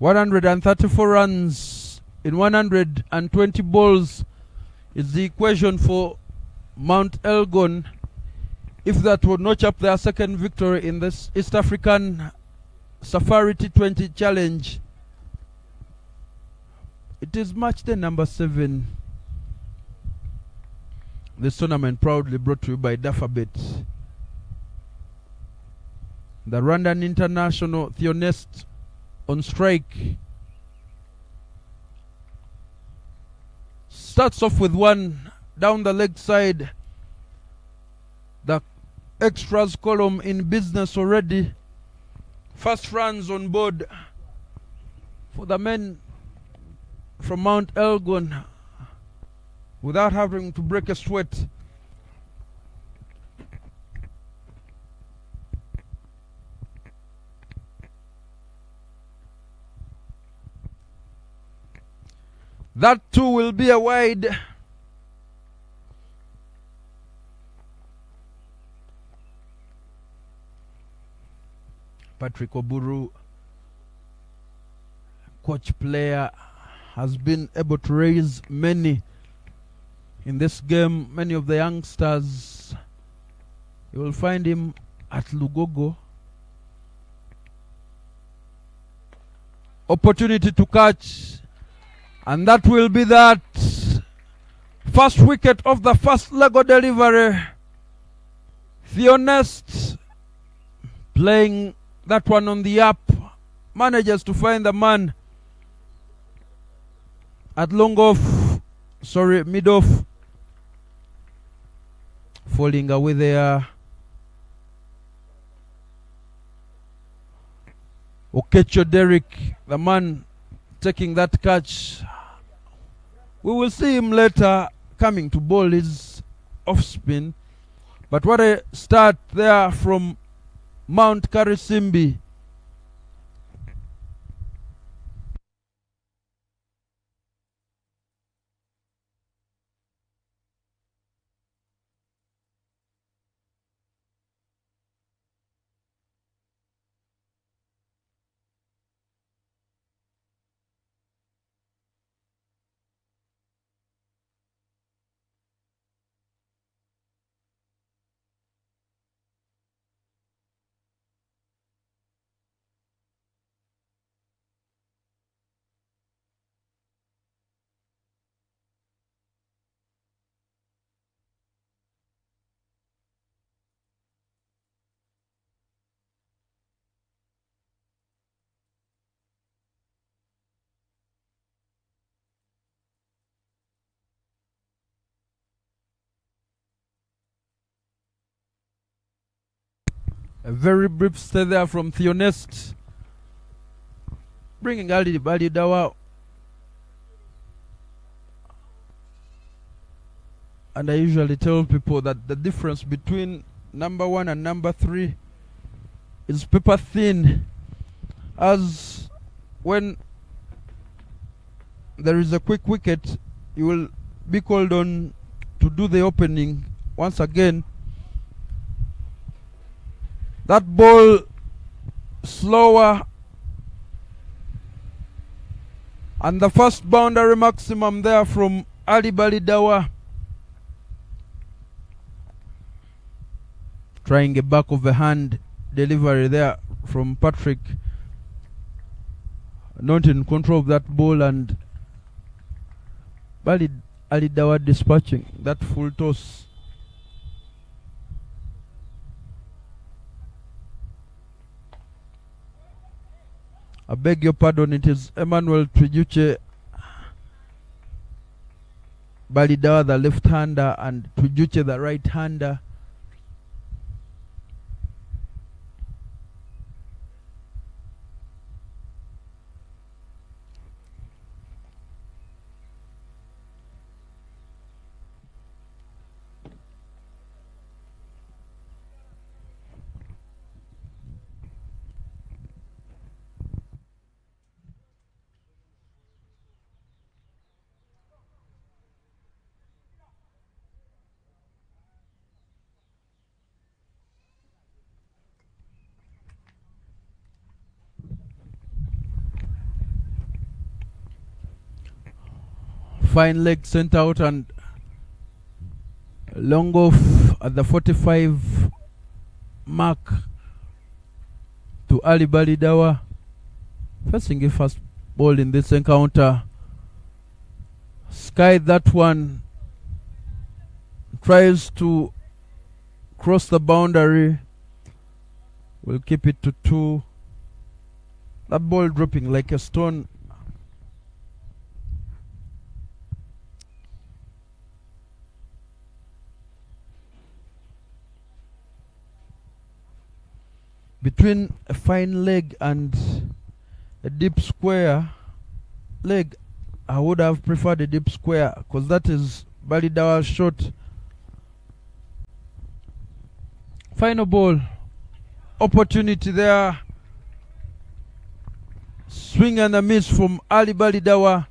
$134 runs in 120 balls is the equation for Mount Elgon if that would notch up their second victory in this East African Safari T20 Challenge. It is match day number 7. This tournament proudly brought to you by Dafabet. The Rwandan international Theonest on strike. Starts off with one down the leg side. The extras column in business already. First runs on board for the men from Mount Elgon without having to break a sweat. That too will be a wide. Patrick Oburu, coach player, has been able to raise many in this game. Many of the youngsters, you will find him at Lugogo. Opportunity to catch. And that will be that first wicket of the first Lego delivery. Theonest playing that one on the up. Manages to find the man at mid-off. Falling away there. Okecho Derrick, the man taking that catch. We will see him later coming to bowl his off spin. But what a start there from Mt.Karisimbi. A very brief stay there from Theonest. Bringing Ali Dawa. And I usually tell people that the difference between number 1 and number 3 is paper thin, as when there is a quick wicket, you will be called on to do the opening once again. That ball slower, and the first boundary maximum there from Ali Balidawa. Trying a back of the hand delivery there from Patrick. Not in control of that ball, and Alidawa dispatching that full toss. I beg your pardon, it is Emmanuel Tujuche Balidawa the left-hander and Tujuche the right-hander. Fine leg sent out and long off at the 45 mark to Ali Balidawa. Facing a fast ball in this encounter. Sky that one. Tries to cross the boundary. Will keep it to 2. That ball dropping like a stone. Between a fine leg and a deep square leg, I would have preferred a deep square because that is Balidawa's shot. Final ball. Opportunity there. Swing and a miss from Ali Balidawa.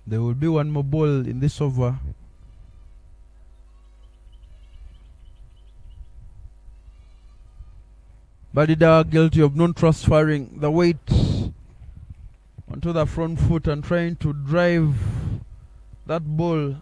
There will be one more ball in this over. Balidawa guilty of non-transferring the weight onto the front foot and trying to drive that ball.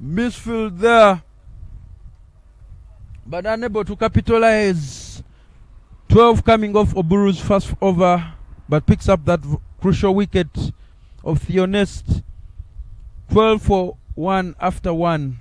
Misfield there, but unable to capitalize. 12 coming off Oburu's first over, but picks up that crucial wicket of Theonest. 12 for 1 after 1.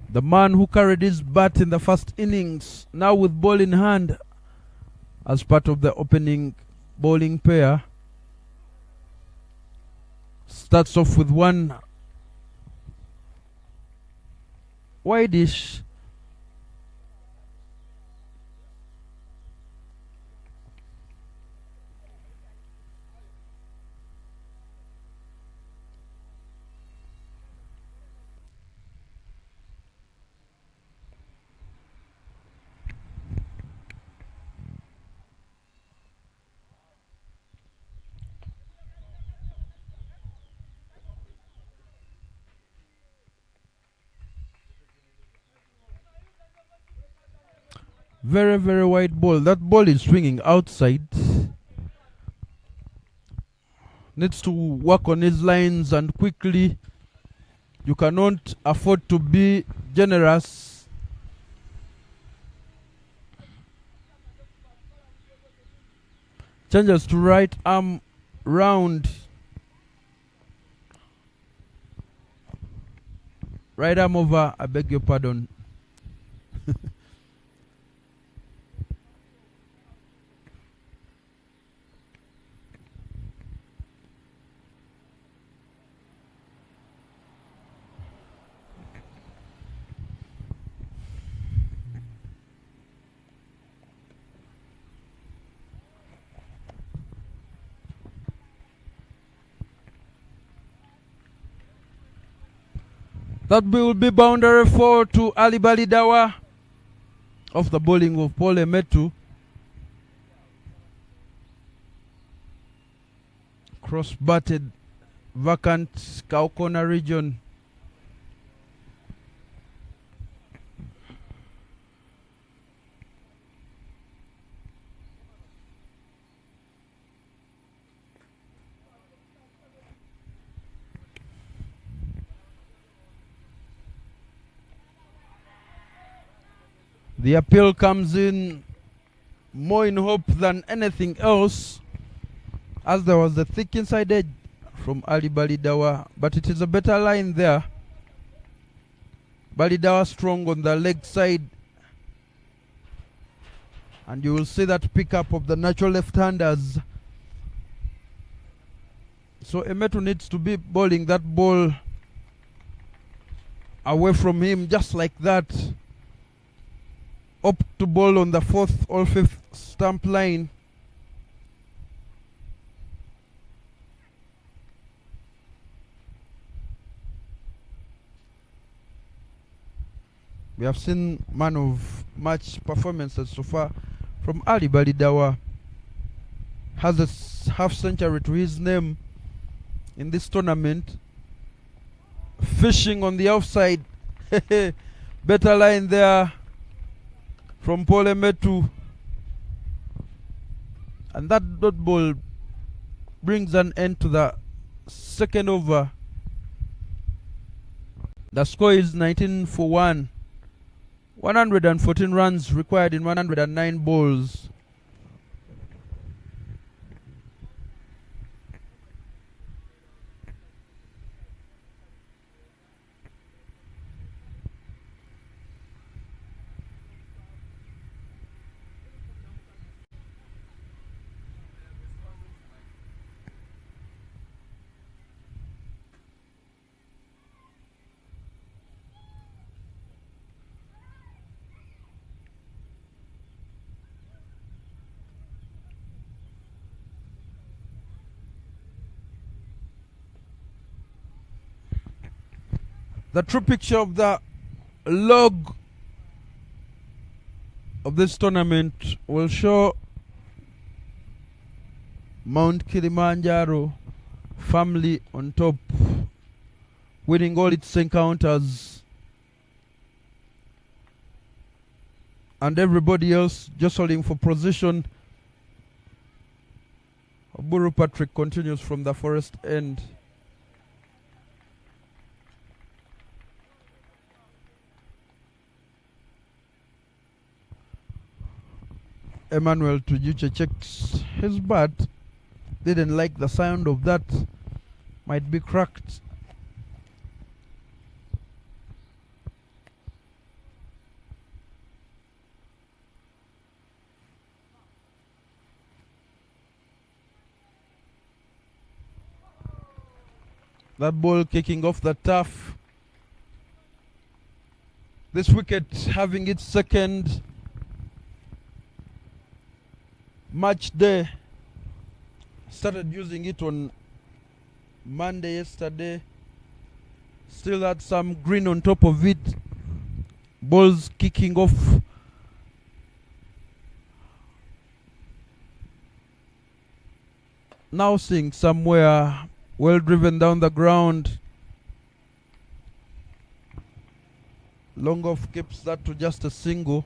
The man who carried his bat in the first innings, now with ball in hand as part of the opening bowling pair, starts off with one wideish Very, very wide ball. That ball is swinging outside. Needs to work on his lines and quickly. You cannot afford to be generous. Changes to right arm round. Right arm over, I beg your pardon. That will be boundary 4 to Ali Balidawa of the bowling of Paul Emetu. Cross-batted, vacant cow corner region. The appeal comes in more in hope than anything else, as there was a thick inside edge from Ali Balidawa, but it is a better line there. Balidawa strong on the leg side, and you will see that pickup of the natural left-handers. So Emetu needs to be bowling that ball away from him just like that. Up to ball on the 4th or 5th stump line. We have seen man of match performances so far from Ali Balidawa. Has a half century to his name in this tournament. Fishing on the outside. Better line there from Paul Emetu. And that dot ball brings an end to the second over. The score is 19 for 1. 114 runs required in 109 balls. The true picture of the log of this tournament will show Mount Kilimanjaro family on top, winning all its encounters, and everybody else jostling for position. Oburu Patrick continues from the forest end. Emmanuel Tujuche checks his bat. Didn't like the sound of that. Might be cracked. That ball kicking off the turf. This wicket having its second match day. Started using it on Monday yesterday. Still had some green on top of it. Balls kicking off. Now seeing somewhere well driven down the ground. Long off keeps that to just a single.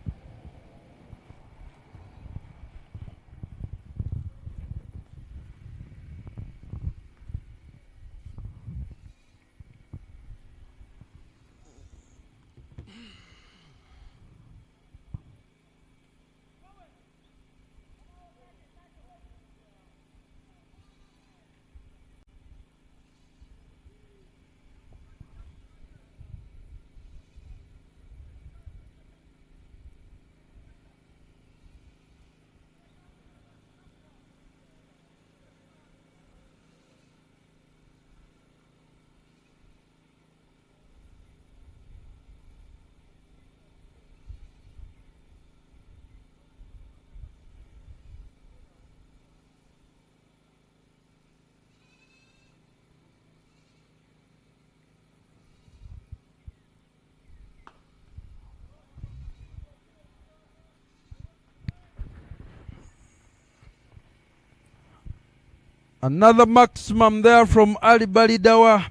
Another maximum there from Ali Balidawa.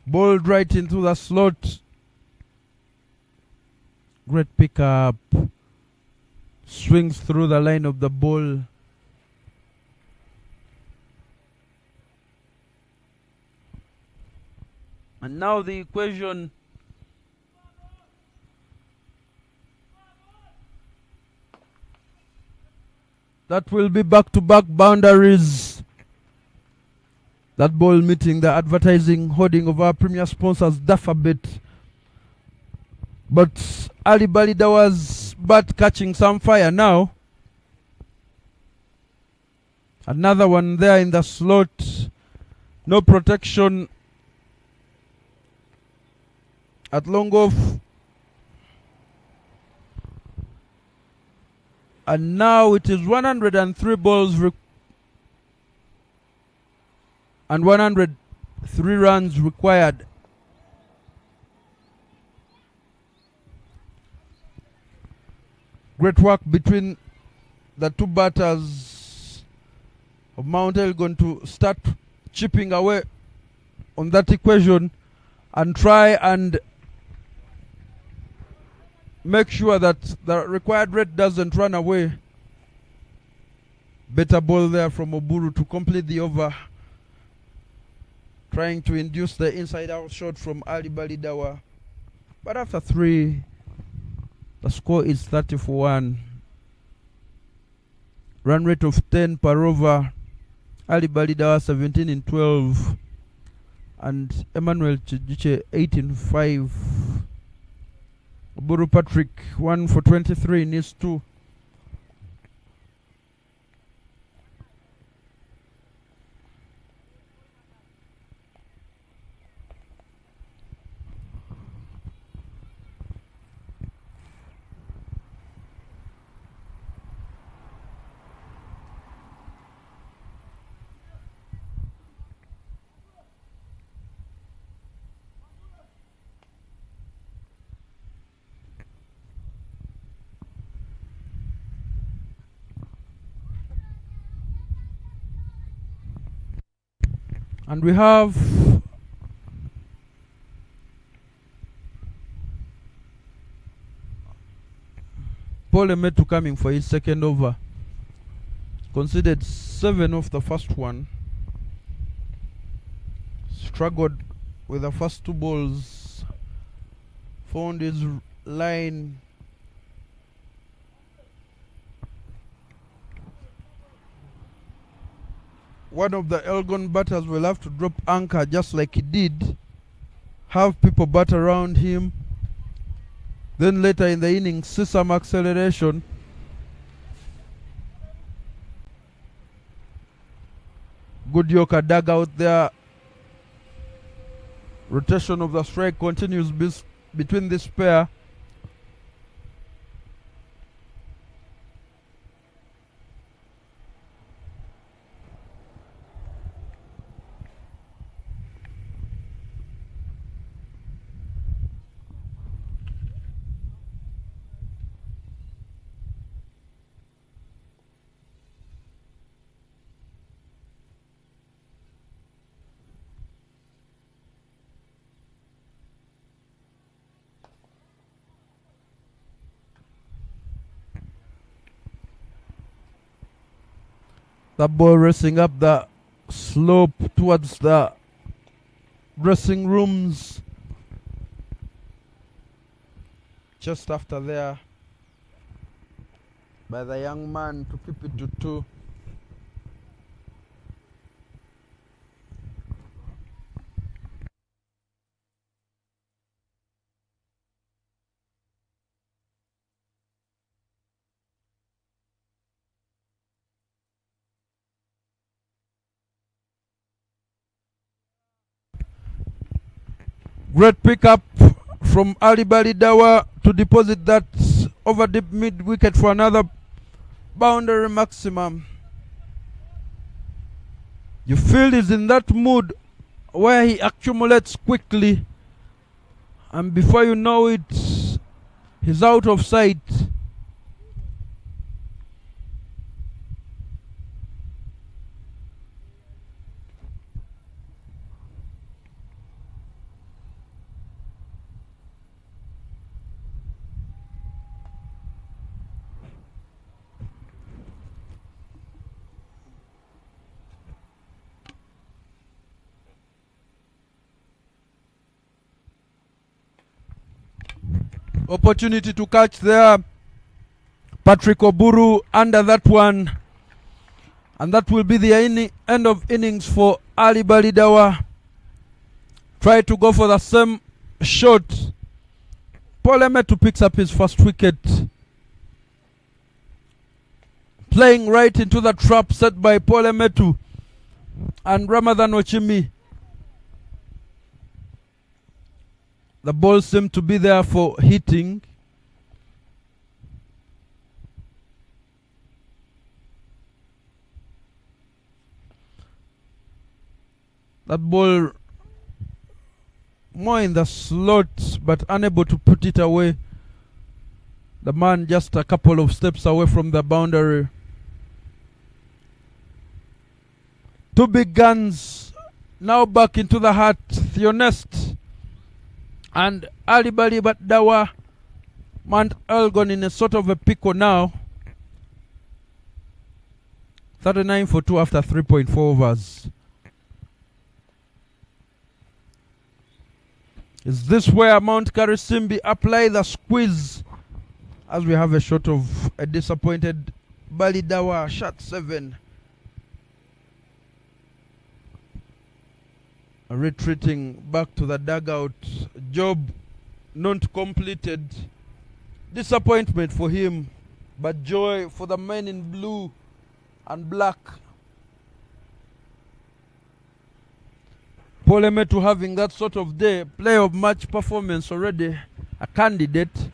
Bowled right into the slot. Great pickup. Swings through the line of the ball. And now the equation that will be back-to-back boundaries. That ball meeting the advertising hoarding of our premier sponsors Dafabet. But Ali Balidawa's bat catching some fire now. Another one there in the slot. No protection at long off. And now it is 103 balls and 103 runs required. Great work between the two batters of Mount Elgon to start chipping away on that equation and try and make sure that the required rate doesn't run away. Better ball there from Oburu to complete the over. Trying to induce the inside out shot from Ali Balidawa. But after 3, the score is 30 for 1. Run rate of 10 per over. Ali Balidawa 17 in 12. And Emmanuel Chijiche 8 in 5. Oburu Patrick 1 for 23 in his 2. And we have Paul Emetu coming for his second over. Conceded 7 off the first one. Struggled with the first 2 balls. Found his line. One of the Elgon batters will have to drop anchor just like he did. Have people bat around him. Then later in the inning, see some acceleration. Good Yoka dug out there. Rotation of the strike continues between this pair. The ball racing up the slope towards the dressing rooms. Just after there by the young man to keep it to 2. Great pickup from Ali Balidawa to deposit that over the mid wicket for another boundary maximum. You feel he's in that mood where he accumulates quickly, and before you know it, he's out of sight. Opportunity to catch there. Patrick Oburu under that one. And that will be the end of innings for Ali Balidawa. Try to go for the same shot. Paul Emetu picks up his first wicket. Playing right into the trap set by Paul Emetu and Ramadan Ochimi. The ball seemed to be there for hitting. That ball more in the slot, but unable to put it away. The man just a couple of steps away from the boundary. Two big guns now back into the heart. Theonest and Ali Balidawa. Mount Elgon in a sort of a pickle now. 39 for 2 after 3.4 overs. Is this where Mt.Karisimbi apply the squeeze? As we have a shot of a disappointed Balidawa, shot 7. Retreating back to the dugout. Job not completed. Disappointment for him, but joy for the men in blue and black. Paul Emetu having that sort of day, play of match performance already, a candidate.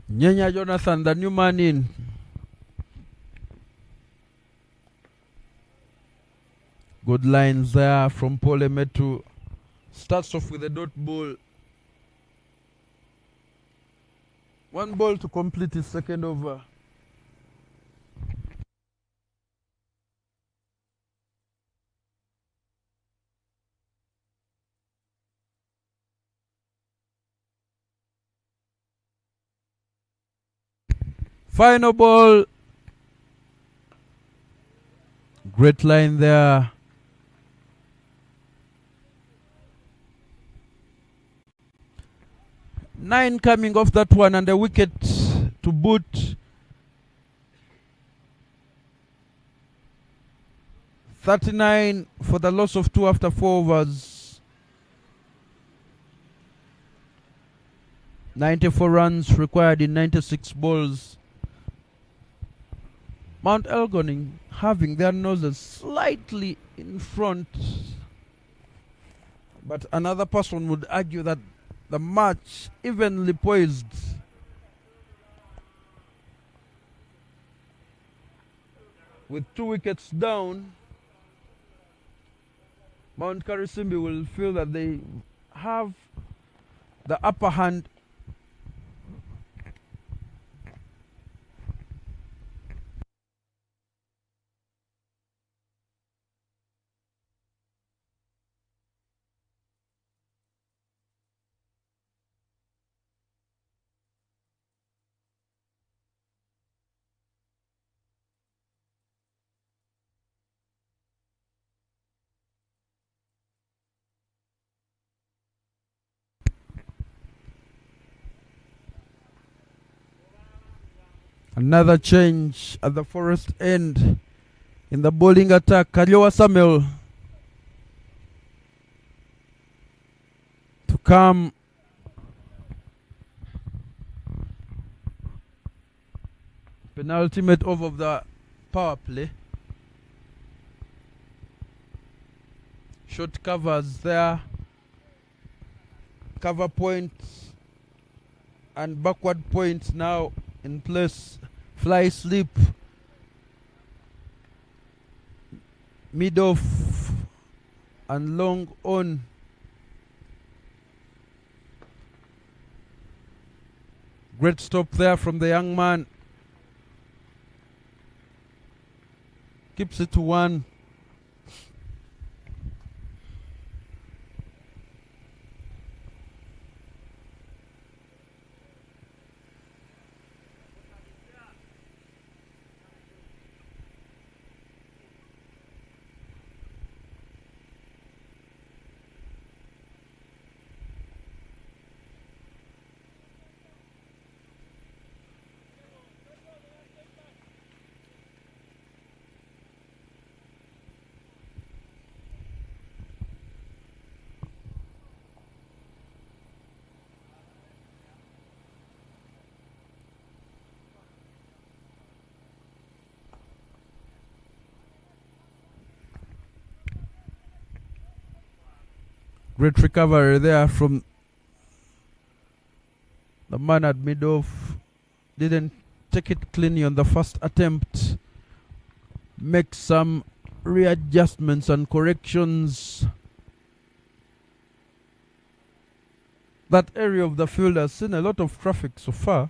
Nyenya Jonathan, the new man in. Good lines there from Paul Emetu. Starts off with a dot ball. One ball to complete his second over. Final ball. Great line there. Nine coming off that one and a wicket to boot. 39 for the loss of 2 after 4 overs. 94 runs required in 96 balls. Mount Elgon having their noses slightly in front. But another person would argue that the match evenly poised. With 2 wickets down, Mt.Karisimbi will feel that they have the upper hand. Another change at the Forest end in the bowling attack. Kaliowa Samuel to come. Penultimate over of the power play. Short covers there. Cover point and backward point now in place. Fly slip. Mid off and long on. Great stop there from the young man. Keeps it to 1. Great recovery there from the man at mid-off. Didn't take it cleanly on the first attempt. Make some readjustments and corrections. That area of the field has seen a lot of traffic so far.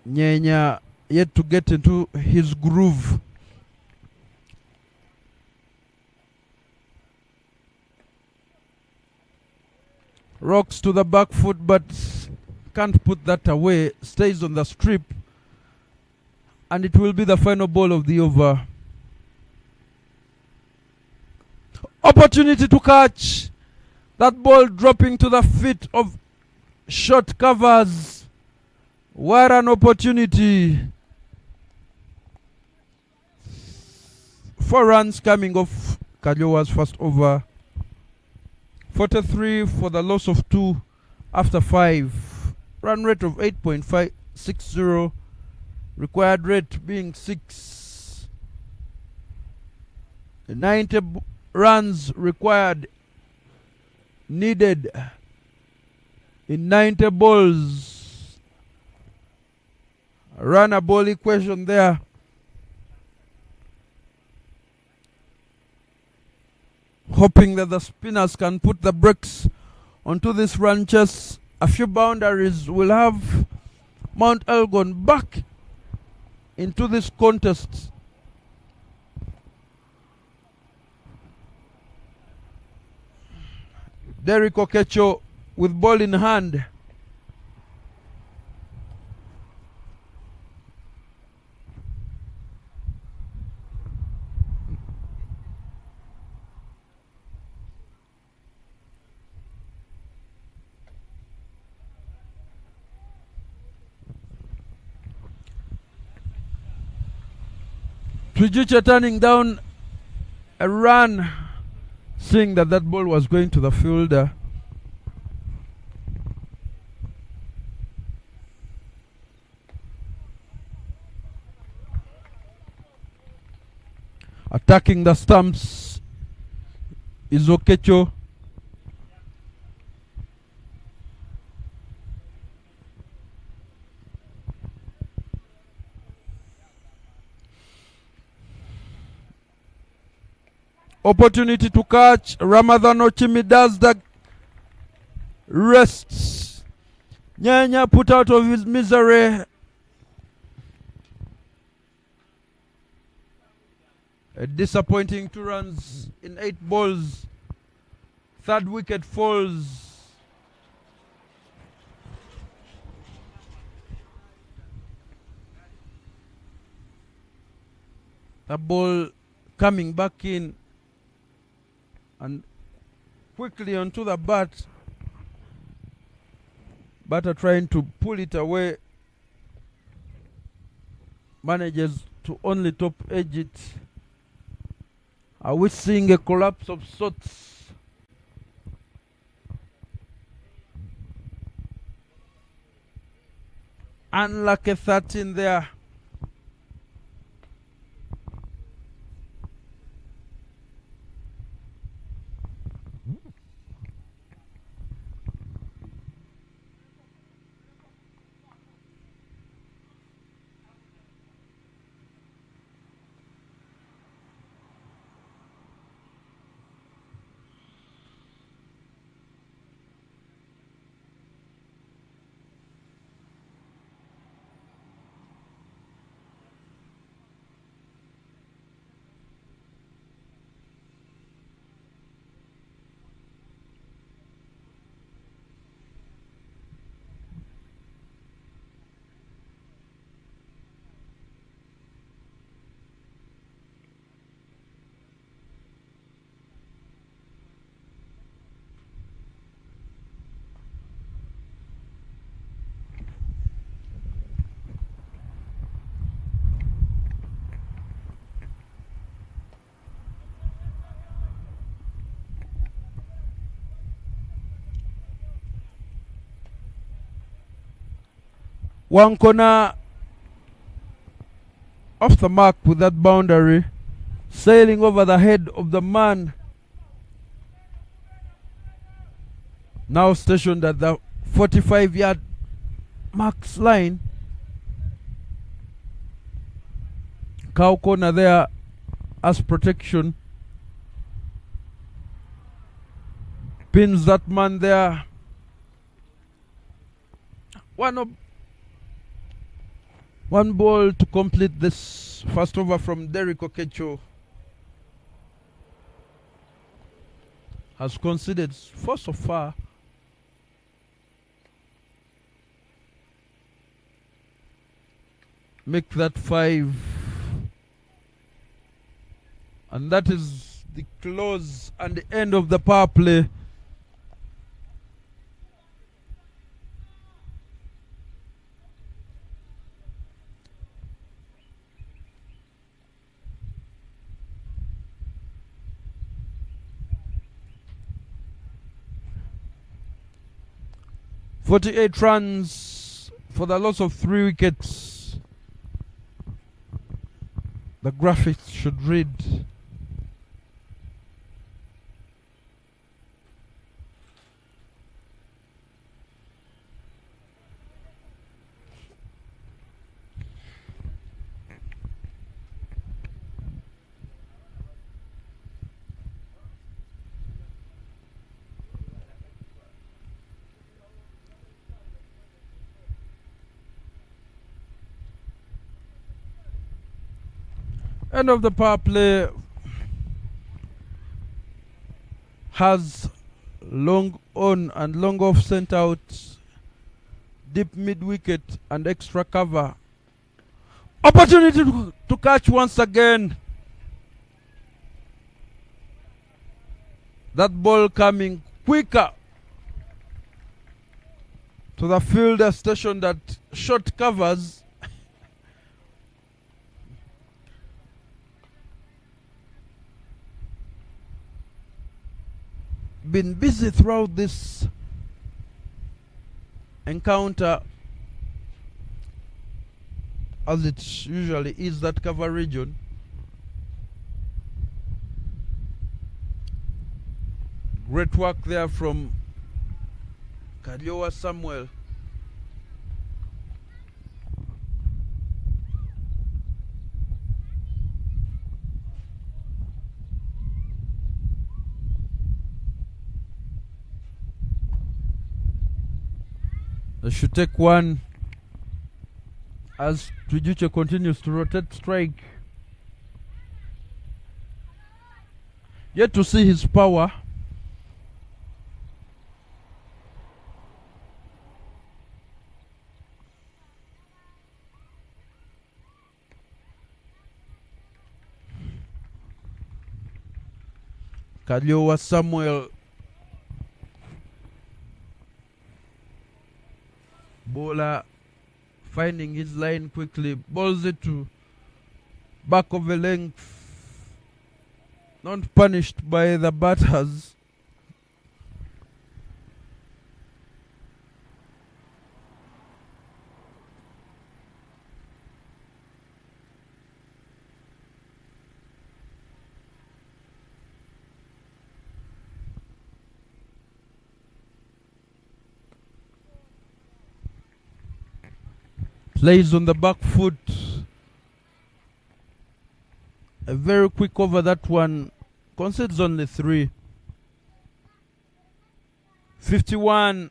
Nyenya yet to get into his groove. Rocks to the back foot, but can't put that away. Stays on the strip. And it will be the final ball of the over. Opportunity to catch. That ball dropping to the feet of short covers. What an opportunity. 4 runs coming off Kaliowa's first over. 43 for the loss of 2 after 5. Run rate of 8.560. Required rate being 6. 90 runs required, needed in 90 balls. Run a ball equation there. Hoping that the spinners can put the brakes onto this run chase. A few boundaries will have Mount Elgon back into this contest. Derek Okecho with ball in hand. Tujicha turning down a run, seeing that that ball was going to the fielder. Attacking the stumps is Okecho. Opportunity to catch. Ramadan Ochimi does the rests. Nyanya put out of his misery. A disappointing 2 runs in 8 balls. Third wicket falls. The ball coming back in and quickly onto the bat. Batter trying to pull it away. Manages to only top edge it. Are we seeing a collapse of sorts? Unlucky 13 there. One corner off the mark with that boundary, sailing over the head of the man now stationed at the 45-yard marks line. Cow corner there as protection. Pins that man there. One ball to complete this first over from Derek Okecho. Has conceded 4 so far. Make that 5. And that is the close and the end of the power play. .48 runs for the loss of 3 wickets. The graphics should read. End of the power play has long on and long off sent out, deep mid wicket and extra cover. Opportunity to catch once again. That ball coming quicker to the fielder station that short covers. Been busy throughout this encounter, as it usually is, that cover region. Great work there from Kadiowa Samuel. They should take one as Tujuche continues to rotate strike. Yet to see his power. Kadiowa Samuel. Bowler finding his line quickly, balls it to back of the length, not punished by the batters. Plays on the back foot. A very quick over that one. Concedes only 3. 51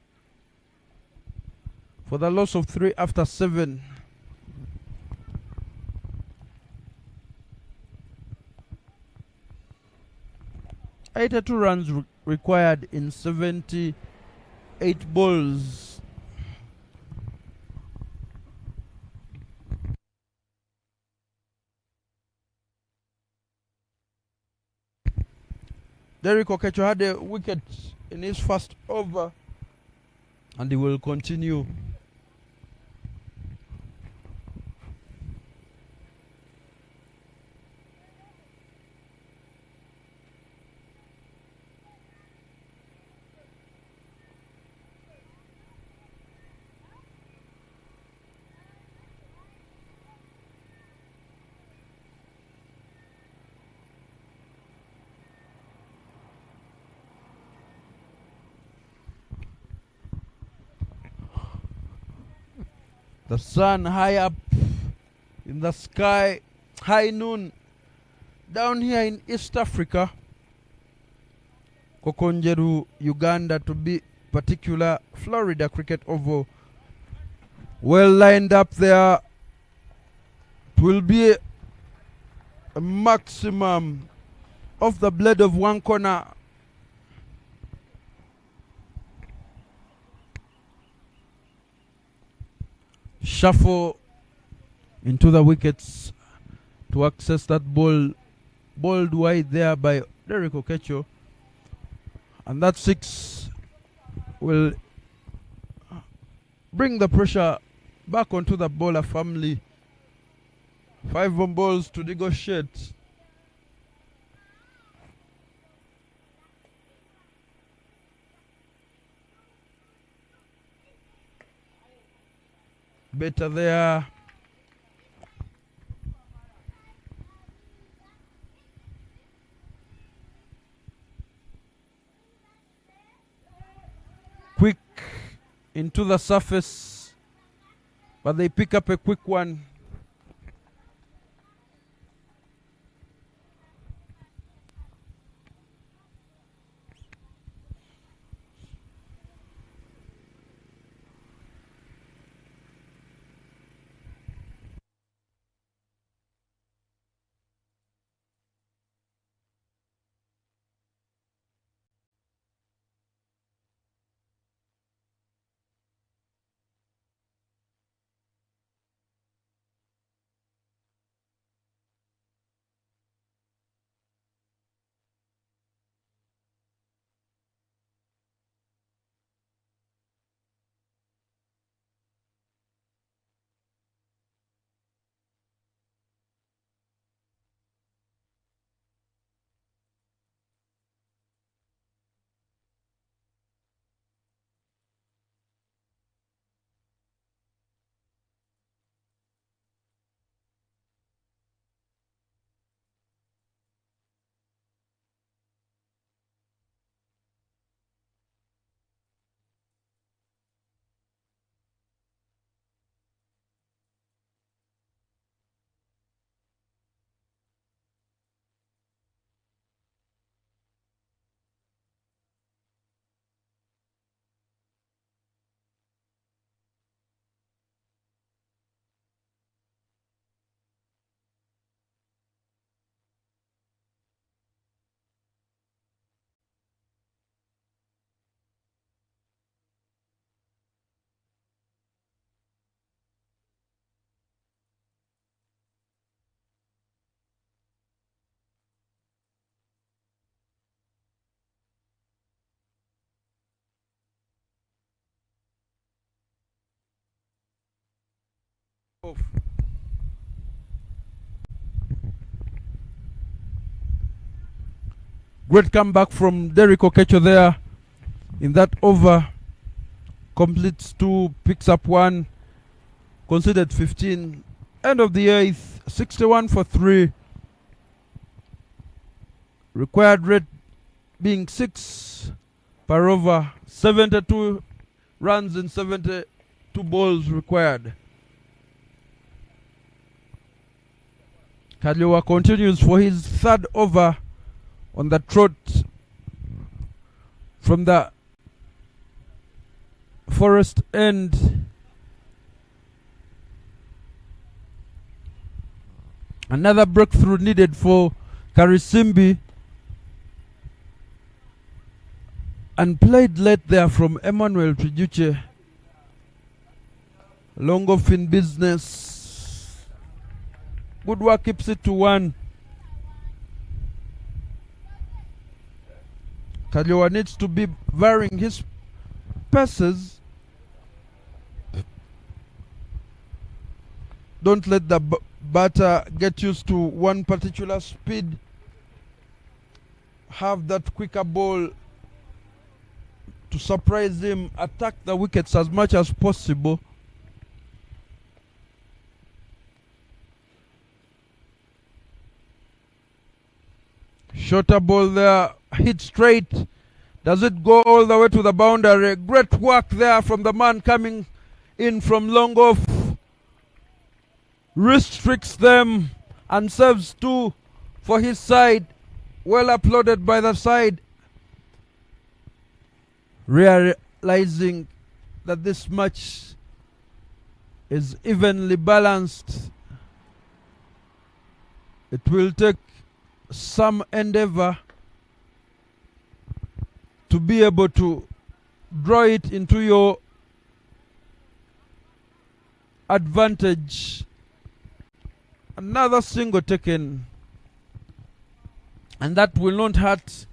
for the loss of 3 after 7. Eighty-two runs required in 78 balls. Derek Okecho had a wicket in his first over, and he will continue. The sun high up in the sky, high noon. Down here in East Africa, Kokonjeru, Uganda to be particular, Florida Cricket Oval. Well lined up there. It will be a maximum of the blade of one corner. Shuffle into the wickets to access that ball. Bowled wide there by Derek Okecho. And that 6 will bring the pressure back onto the bowler family. 5 on balls to negotiate. Better there. Quick into the surface, but they pick up a quick one. Great comeback from Derek Okecho there in that over. Completes 2, picks up 1, conceded 15. End of the 8th, 61 for 3. Required rate being 6 per over. 72 runs and 72 balls required. Kaliwa continues for his 3rd over on the trot from the forest end. Another breakthrough needed for Karisimbi, and played late there from Emmanuel Trijuche. Long off in business. Good work keeps it to 1. Kaliowa needs to be varying his passes. Don't let the batter get used to one particular speed. Have that quicker ball to surprise him, attack the wickets as much as possible. Shorter ball there, hit straight. Does it go all the way to the boundary? Great work there from the man coming in from long off. restricts them and serves 2 for his side. Well applauded by the side, realizing that this match is evenly balanced. It will take some endeavor to be able to draw it into your advantage. Another single taken, and that will not hurt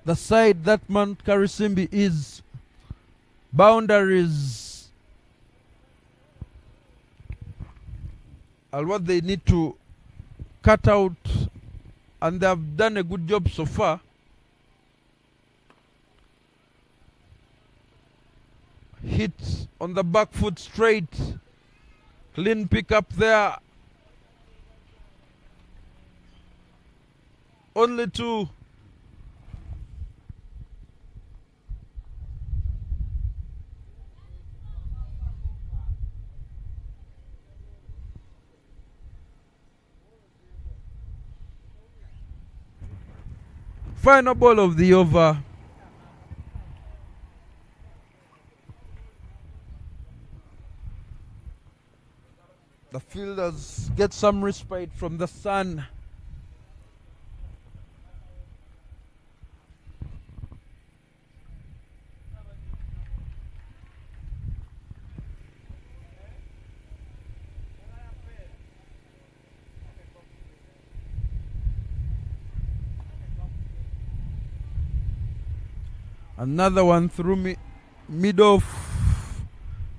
the side that Mt.Karisimbi is. Boundaries are what they need to cut out, and they have done a good job so far. Hit on the back foot straight. Clean pick up there. Only 2. Final ball of the over. The fielders get some respite from the sun. Another one through mid-off.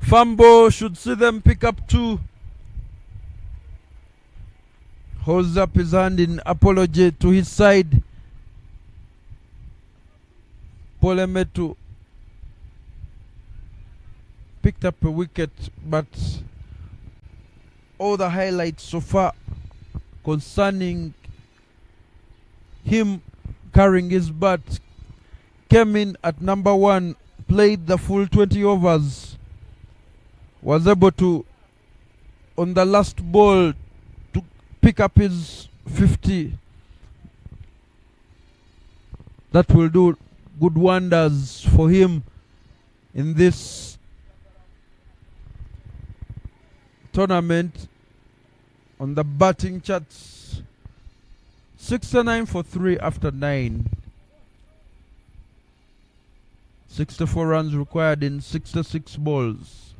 Fumble should see them pick up 2. Holds up his hand in apology to his side. Polemetu picked up a wicket, but all the highlights so far concerning him carrying his bat came in at number 1, played the full 20 overs, was able to, on the last ball, to pick up his 50. That will do good wonders for him in this tournament. On the batting charts, 69 for 3 after 9. 64 runs required in 66 balls.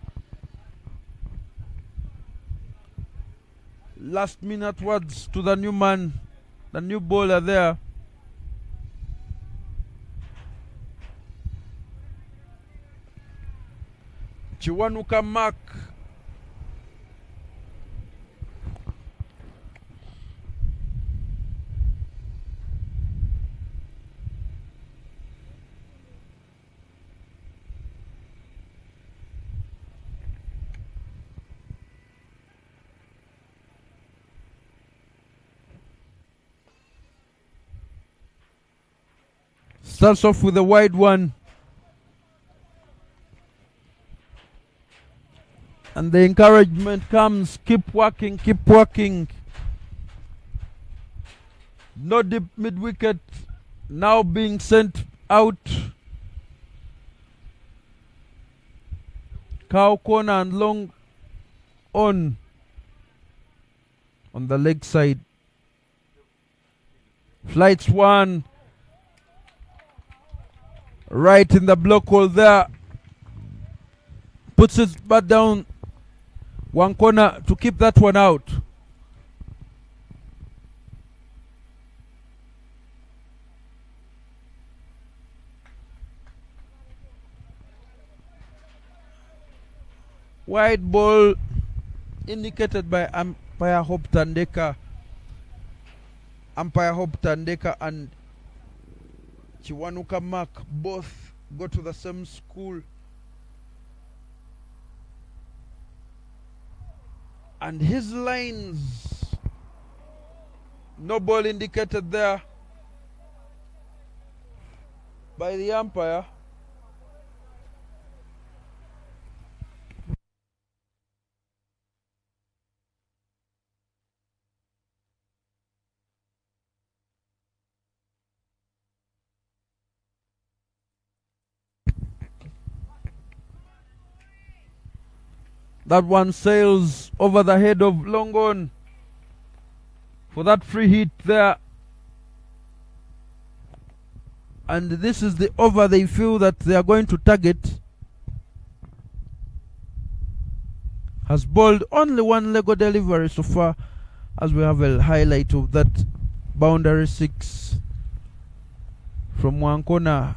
Last minute words to the new man, the new bowler there. Chiwanuka Mark. Starts off with a wide one. And the encouragement comes, keep working, keep working. No deep mid-wicket now being sent out. Cow corner and long on the leg side. Flights one. Right in the block hole there. Puts his bat down one corner to keep that one out. Wide ball indicated by umpire Hope Tandeka. Umpire Hope Tandeka and Chiwanuka Mark both go to the same school. And his lines, no ball indicated there by the umpire. That one sails over the head of Elgon for that free hit there. And this is the over they feel that they are going to target. Has bowled only one Lego delivery so far, as we have a highlight of that boundary 6 from one corner.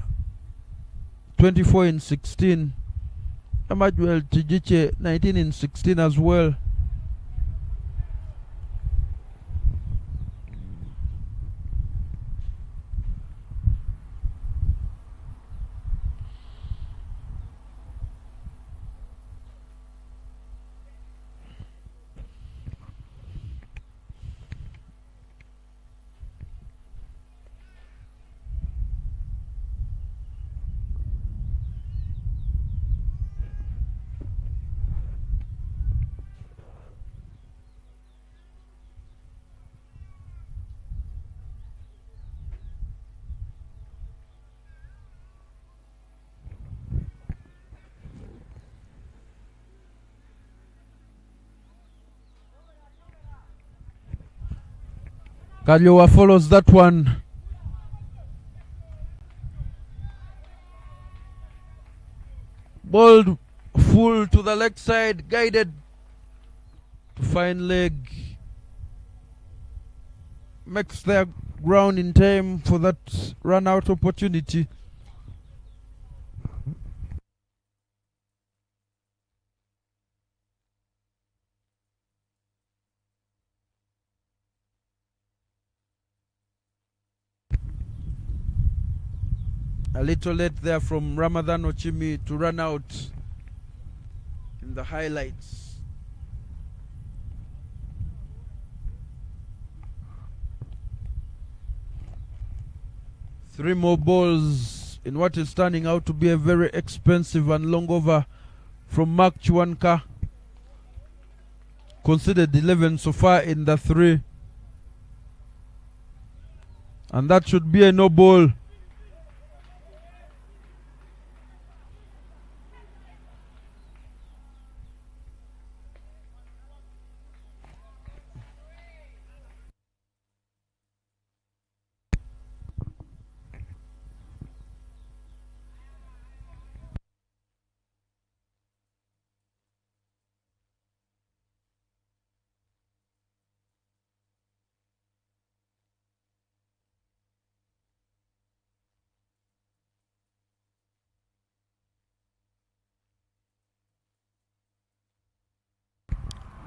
24 in 16. Emmanuel Tijiche 19 in 16 as well. Kalyowa follows that one. Balled full to the leg side, guided to fine leg. Makes their ground in time for that run out opportunity. A little late there from Ramadan Ochimi to run out in the highlights. Three more balls in what is turning out to be a very expensive and long over from Mark Chuanka. Considered 11 so far in the 3. And that should be a no ball.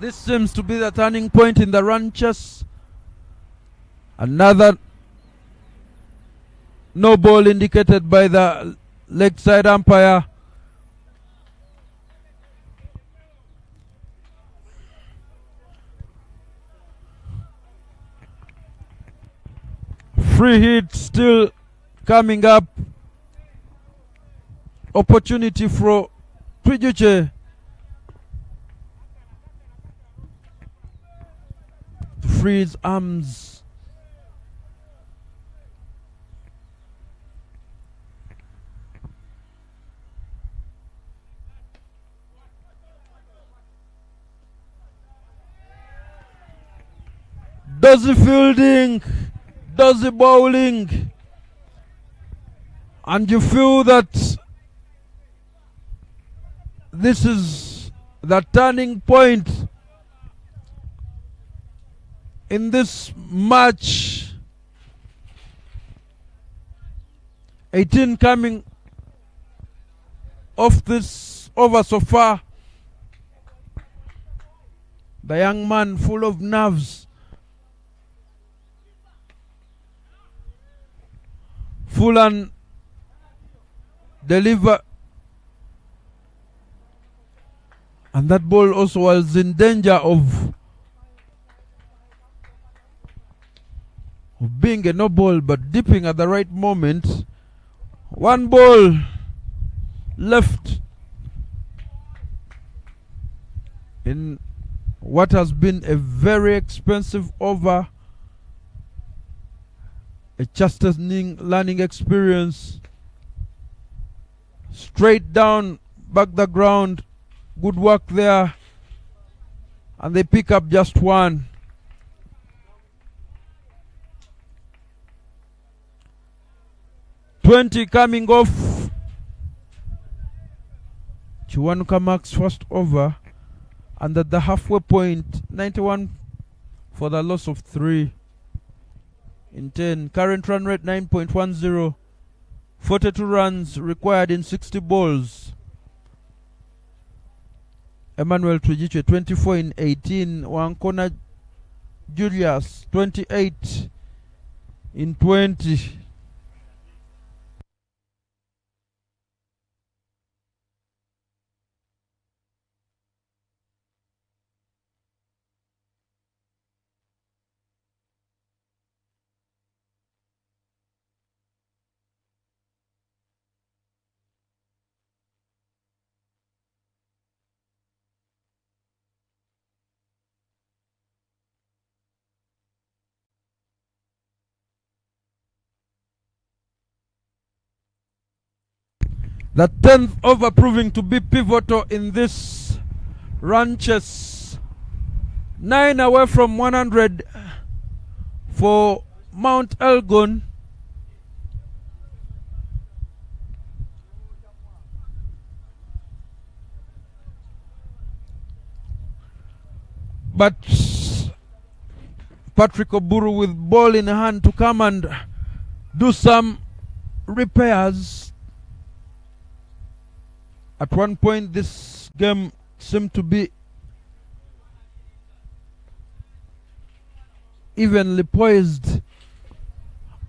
This seems to be the turning point in the run chase. Another no ball indicated by the leg side umpire. Free hit still coming up. Opportunity for Twijuche to free his arms. Does the fielding, does the bowling, and you feel that this is the turning point in this match. 18 coming off this over so far. The young man full of nerves, full and deliver, and that ball also was in danger of being a no ball, but dipping at the right moment. One ball left in what has been a very expensive over, a chastening learning experience. Straight down, back the ground. Good work there and they pick up just one. .20 coming off Chiwanuka marks first over, and at the halfway point 91 for the loss of 3 in 10. Current run rate 9.10. 42 runs required in 60 balls. Emmanuel Tujiche 24 in 18. Wankona Julius 28 in 20. The 10th over proving to be pivotal in this run chase. 9 away from 100 for Mount Elgon. But Patrick Oburu with ball in hand to come and do some repairs. At one point this game seemed to be evenly poised,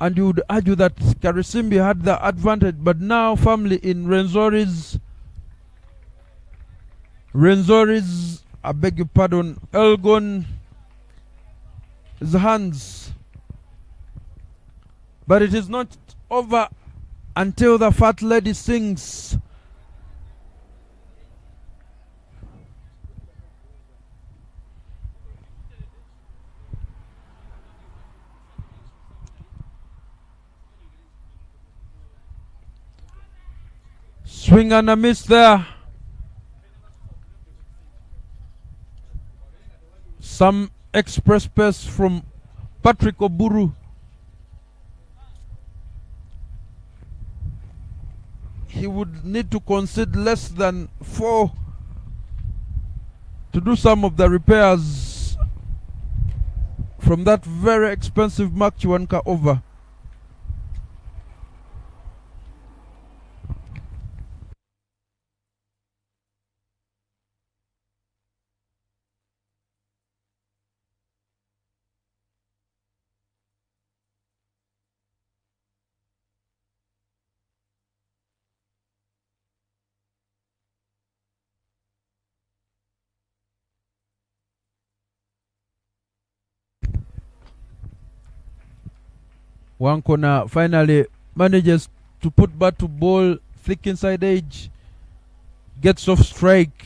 and you would argue that Karisimbi had the advantage, but now firmly in Renzori's, I beg your pardon, Elgon's hands. But it is not over until the fat lady sings. Swing and a miss there. Some express pace from Patrick Oburu. He would need to concede less than 4 to do some of the repairs from that very expensive Mark Chiwanka over. One corner finally manages to put bat to ball, thick inside edge, gets off strike.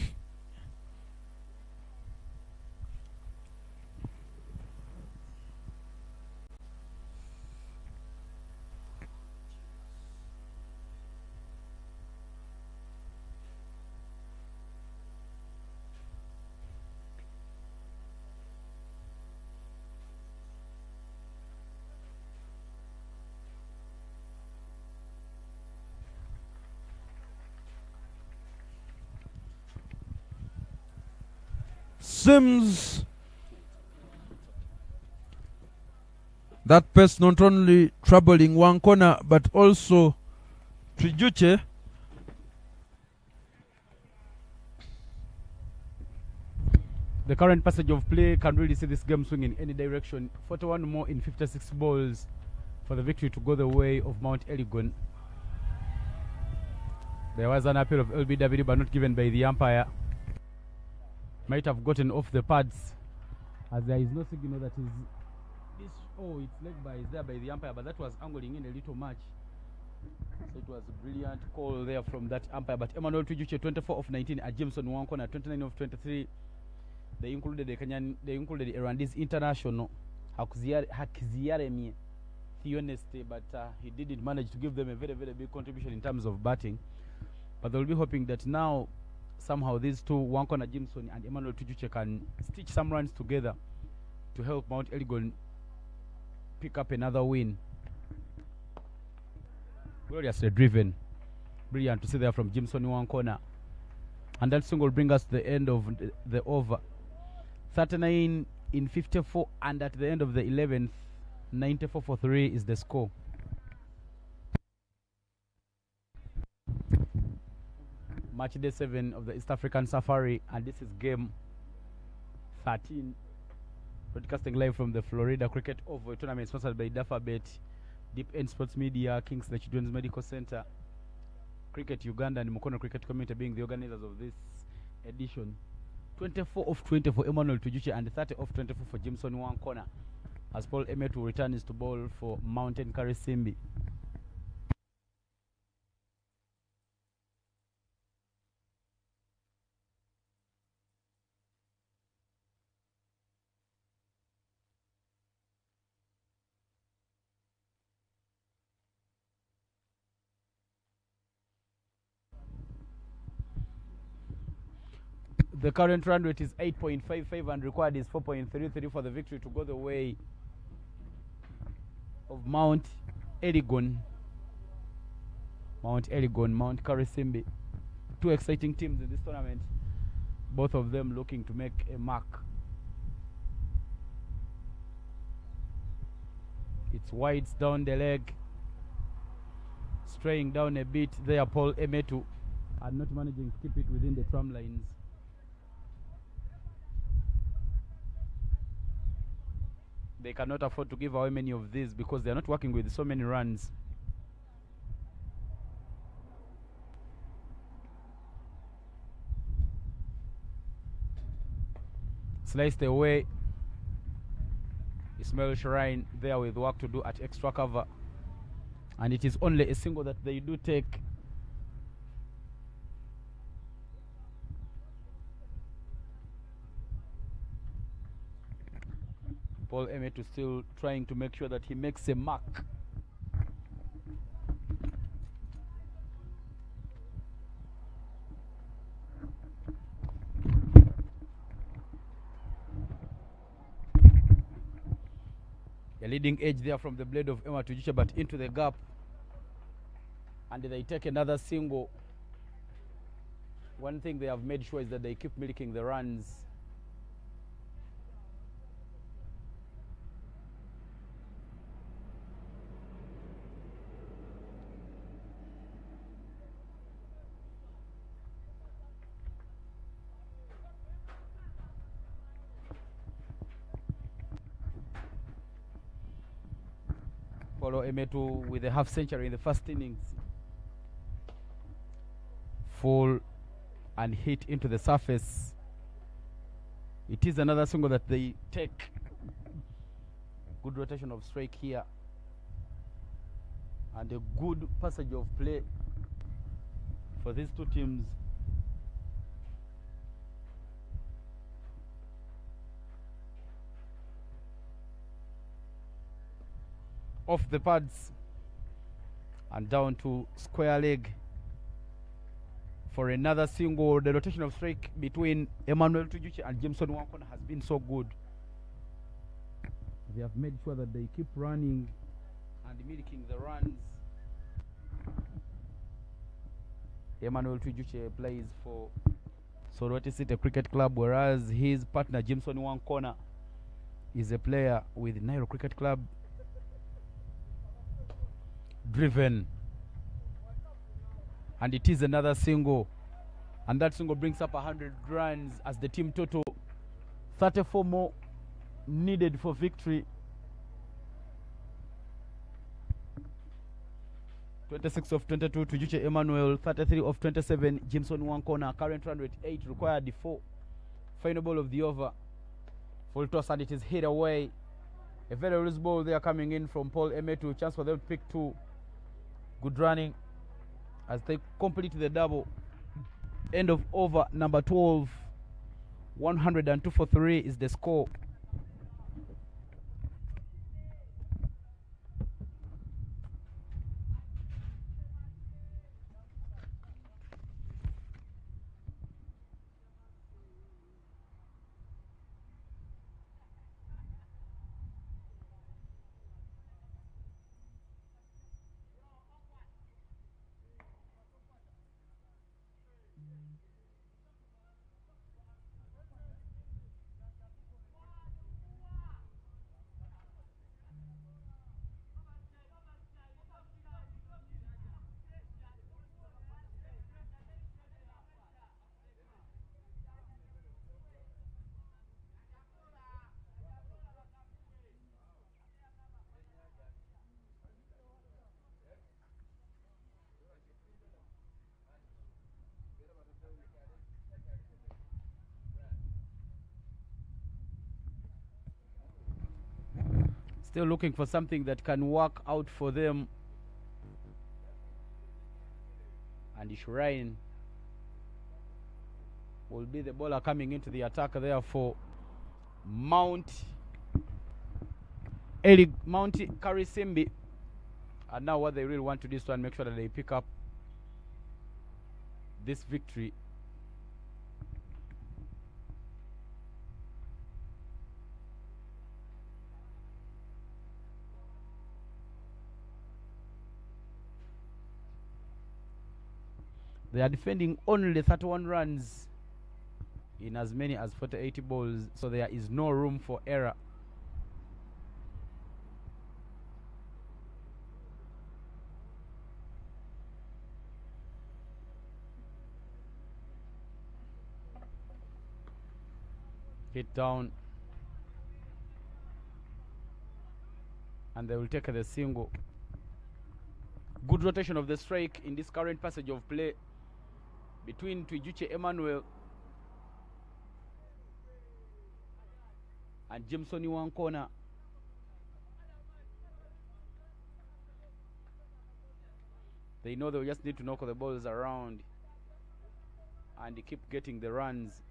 Seems that pace not only troubling one corner but also Trijuche. The current passage of play can really see this game swing in any direction. 41 more in 56 balls for the victory to go the way of Mount Elgon. There was an appeal of LBW but not given by the umpire. Might have gotten off the pads, as there is no signal that is this. Oh, it's leg by is there by the umpire, but that was angling in a little much. So it was a brilliant call there from that umpire. But Emmanuel Tujuche 24 of 19, at Jameson Wankona 29 of 23. They included the Kenyan, they included the Rwandese international Hakiziyaremye Theoneste, but he didn't manage to give them a very, very big contribution in terms of batting. But they'll be hoping that now somehow these two, Wankona Jimson and Emmanuel Tujuche, can stitch some runs together to help Mount Elgon pick up another win. Gloriously driven. Brilliant to see there from Jimson Wankona. And that soon will bring us to the end of the over. 39 in 54, and at the end of the 11th, 94 for 3 is the score. Match day 7 of the East African Safari, and this is game 13. Broadcasting live from the Florida Cricket Oval tournament sponsored by Dafabet, Deep End Sports Media, Kings the Children's Medical Center, Cricket Uganda, and Mukono Cricket Community being the organizers of this edition. 24 of 20 for Emmanuel Tujuche and 30 of 24 for Jimson Wankona, as Paul Emetu returns to bowl for Mt.Karisimbi. The current run rate is 8.55 and required is 4.33 for the victory to go the way of Mount Elgon. Mt.Karisimbi. Two exciting teams in this tournament, both of them looking to make a mark. It's wides down the leg, straying down a bit there. Paul Emetu and not managing to keep it within the tram lines. They cannot afford to give away many of these because they are not working with so many runs. Sliced away. Ismail Shrine there with work to do at extra cover. And it is only a single that they do take. Paul Emetu still trying to make sure that he makes a mark. A leading edge there from the blade of Emma Tujuche, but into the gap. And they take another single. One thing they have made sure is that they keep milking the runs. Paulo Emetu with a half century in the first innings. Fall and hit into the surface. It is another single that they take. Good rotation of strike here. And a good passage of play for these two teams. Off the pads and down to square leg for another single. The rotation of strike between Emmanuel Tujuche and Jimson Wankona has been so good. They have made sure that they keep running and milking the runs. Emmanuel Tujuche plays for Soroti City Cricket Club, whereas his partner Jimson Wankona is a player with Nairo Cricket Club. Driven, and it is another single, and that single brings up 100 runs as the team total. 34 more needed for victory. 26 of 22 to Tujuche Emmanuel, 33 of 27 Jimson Wankona. Current run rate 8, required 4. Final ball of the over. Full toss, and it is hit away. A very loose ball there coming in from Paul Emetu. Chance for them to pick 2. Good running as they complete the double. End of over number 12. 102 for 3 is the score. Still looking for something that can work out for them. And Ishrain will be the bowler coming into the attack there for Mt.Karisimbi. And now what they really want to do is to make sure that they pick up this victory. They are defending only 31 runs in as many as 40-80 balls, so there is no room for error. Hit down, and they will take the single. Good rotation of the strike in this current passage of play between Twijuche Emmanuel and Jameson Wankona. They know they'll just need to knock the balls around and keep getting the runs.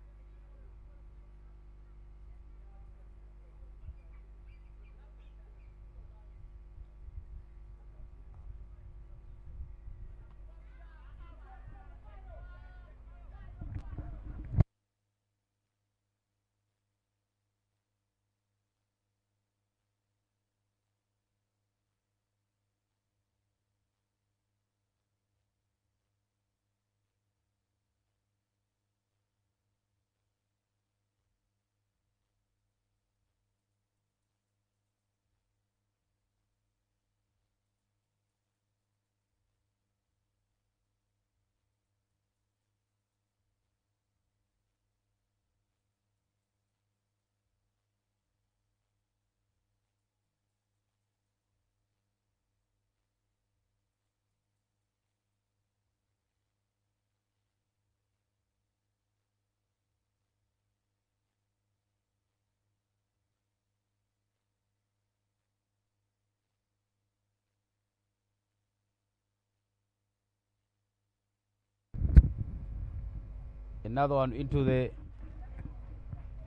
Another one into the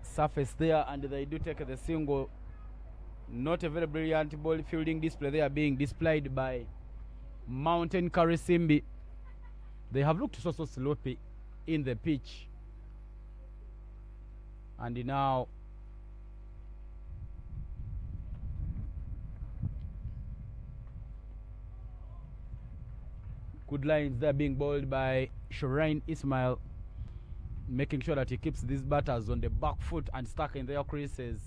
surface there, and they do take the single. Not a very brilliant ball fielding display there being displayed by Mt.Karisimbi. They have looked so sloppy in the pitch, and now good lines there being bowled by Shireen Ismail, making sure that he keeps these batters on the back foot and stuck in their creases.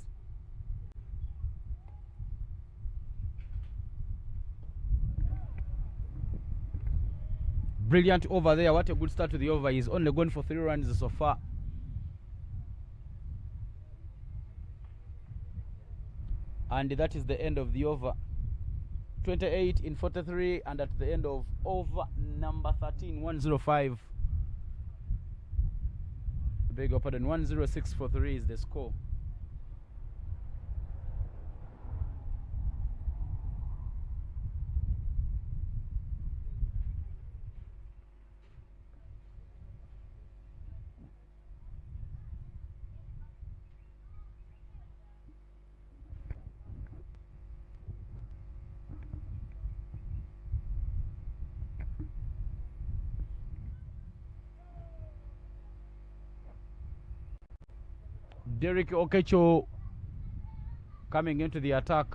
Brilliant over there. What a good start to the over. He's only gone for 3 runs so far. And that is the end of the over. 28 in 43, and at the end of over number 13, 105. Beg your pardon, 106 for 3 is the score. Derek Okecho coming into the attack.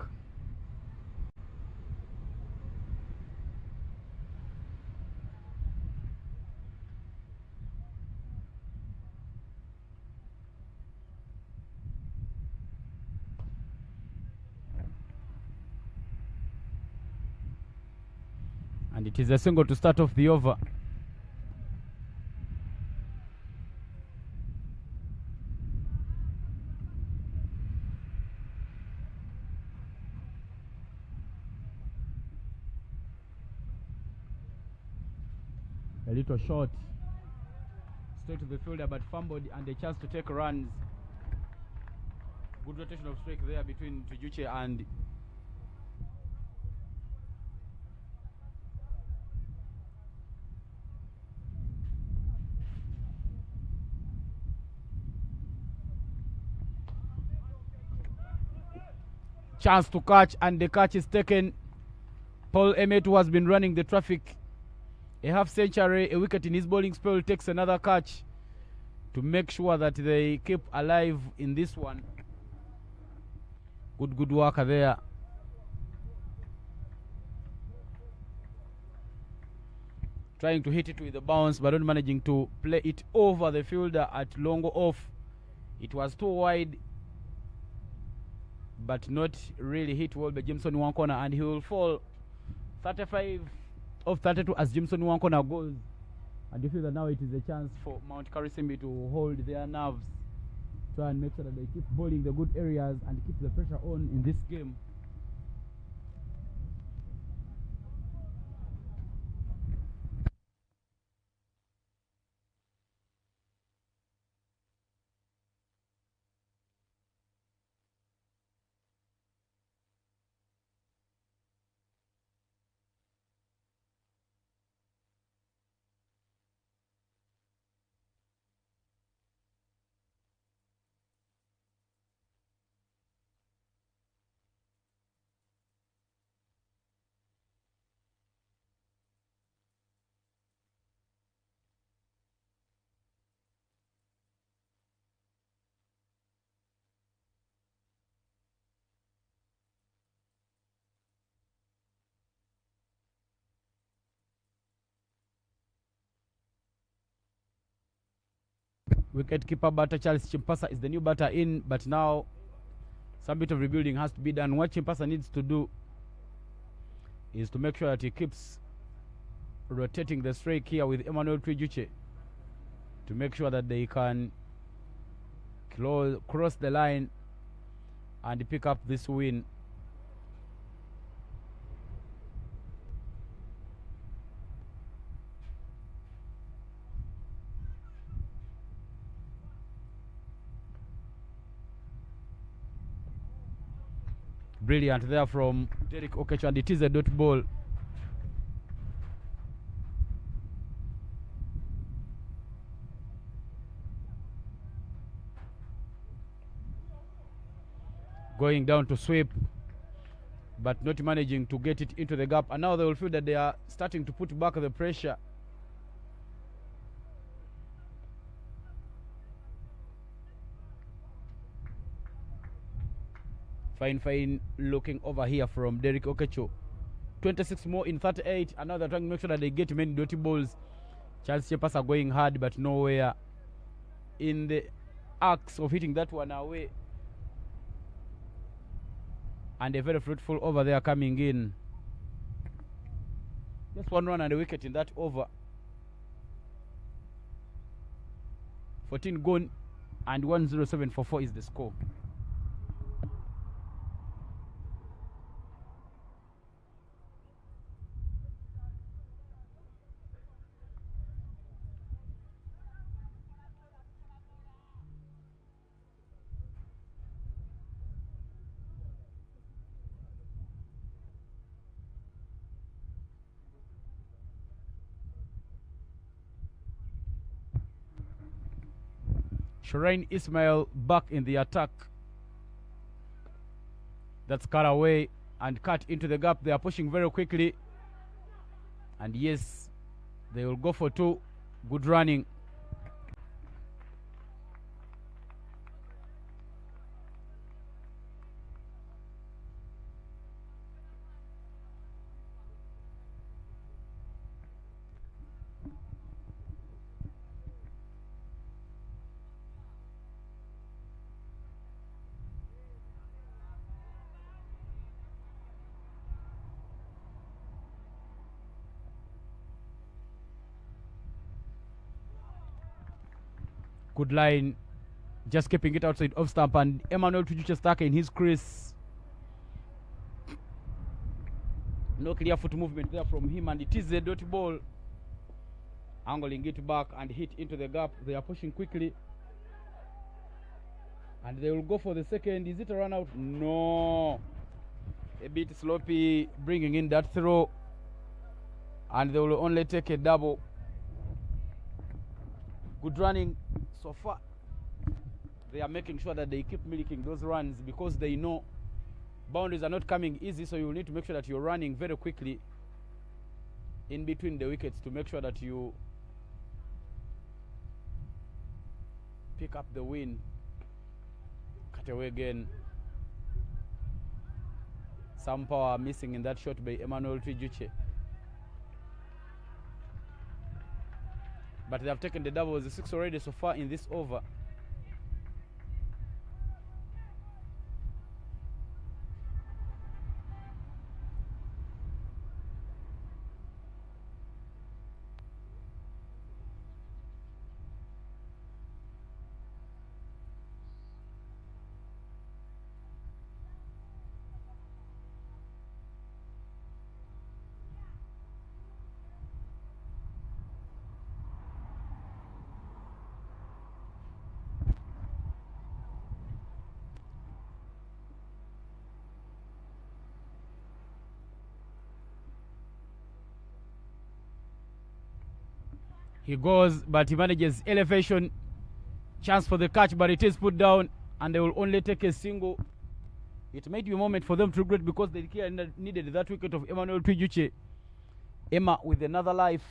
And it is a single to start off the over. A little short, straight to the fielder, but fumbled, and a chance to take runs. Good rotation of strike there between Tujuche and Chance to catch, and the catch is taken. Paul Emmett, who has been running the traffic a half century, a wicket in his bowling spell, takes another catch to make sure that they keep alive in this one. Good work there. Trying to hit it with the bounce, but not managing to play it over the fielder at long off. It was too wide, but not really hit well by Jameson Wankona, and he will fall 35 of 32 as Jameson Wankona goes. And you feel that now it is a chance for Mt.Karisimbi to hold their nerves, try and make sure that they keep bowling the good areas and keep the pressure on in this game. Wicket-keeper batter Charles Chimpasa is the new batter in, but now some bit of rebuilding has to be done. What Chimpasa needs to do is to make sure that he keeps rotating the strike here with Emmanuel Trijuche to make sure that they can cross the line and pick up this win. Brilliant there from Derek Okecho, and it is a dot ball. Going down to sweep, but not managing to get it into the gap. And now they will feel that they are starting to put back the pressure. Fine looking over here from Derek Okecho. 26 more in 38, and now they're trying to make sure that they get many dirty balls. Charles Chimpasa are going hard, but nowhere in the axe of hitting that one away. And a very fruitful over there coming in. Just one run and a wicket in that over. 14 gone, and 107 for 4 is the score. Shireen Ismail back in the attack. That's cut away and cut into the gap. They are pushing very quickly. And yes, they will go for 2. Good running. Good line, just keeping it outside off stump, and Emmanuel Tujuche stuck in his crease. No clear foot movement there from him, and it is a dot ball. Angling it back and hit into the gap. They are pushing quickly, and they will go for the second. Is it a run out? No. A bit sloppy, bringing in that throw, and they will only take a double. Good running so far. They are making sure that they keep milking those runs because they know boundaries are not coming easy, so you need to make sure that you're running very quickly in between the wickets to make sure that you pick up the win. Cut away again. Some power missing in that shot by Emmanuel Twijuche. But they have taken the doubles, the 6 already so far in this over. He goes, but he manages elevation. Chance for the catch, but it is put down, and they will only take a single. It might be a moment for them to regret because they needed that wicket of Emmanuel Twijuche. Emma with another life.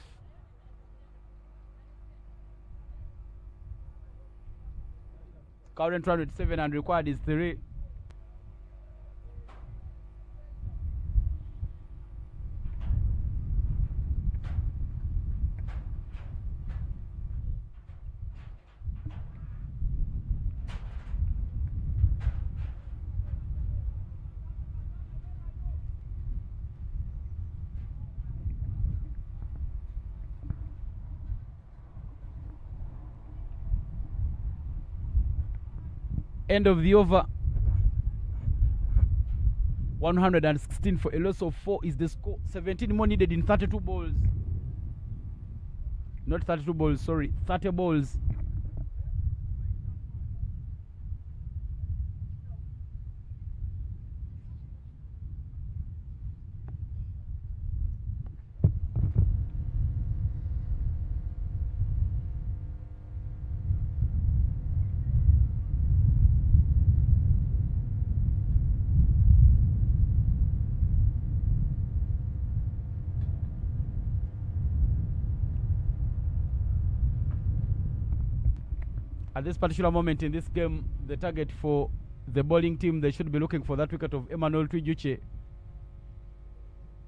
Current run with 7 and required is 3. End of the over. 116 for a loss of 4 is the score. 17 more needed in 32 balls. Not 32 balls, sorry, 30 balls. At this particular moment in this game, the target for the bowling team, they should be looking for that wicket of Emmanuel Twijuche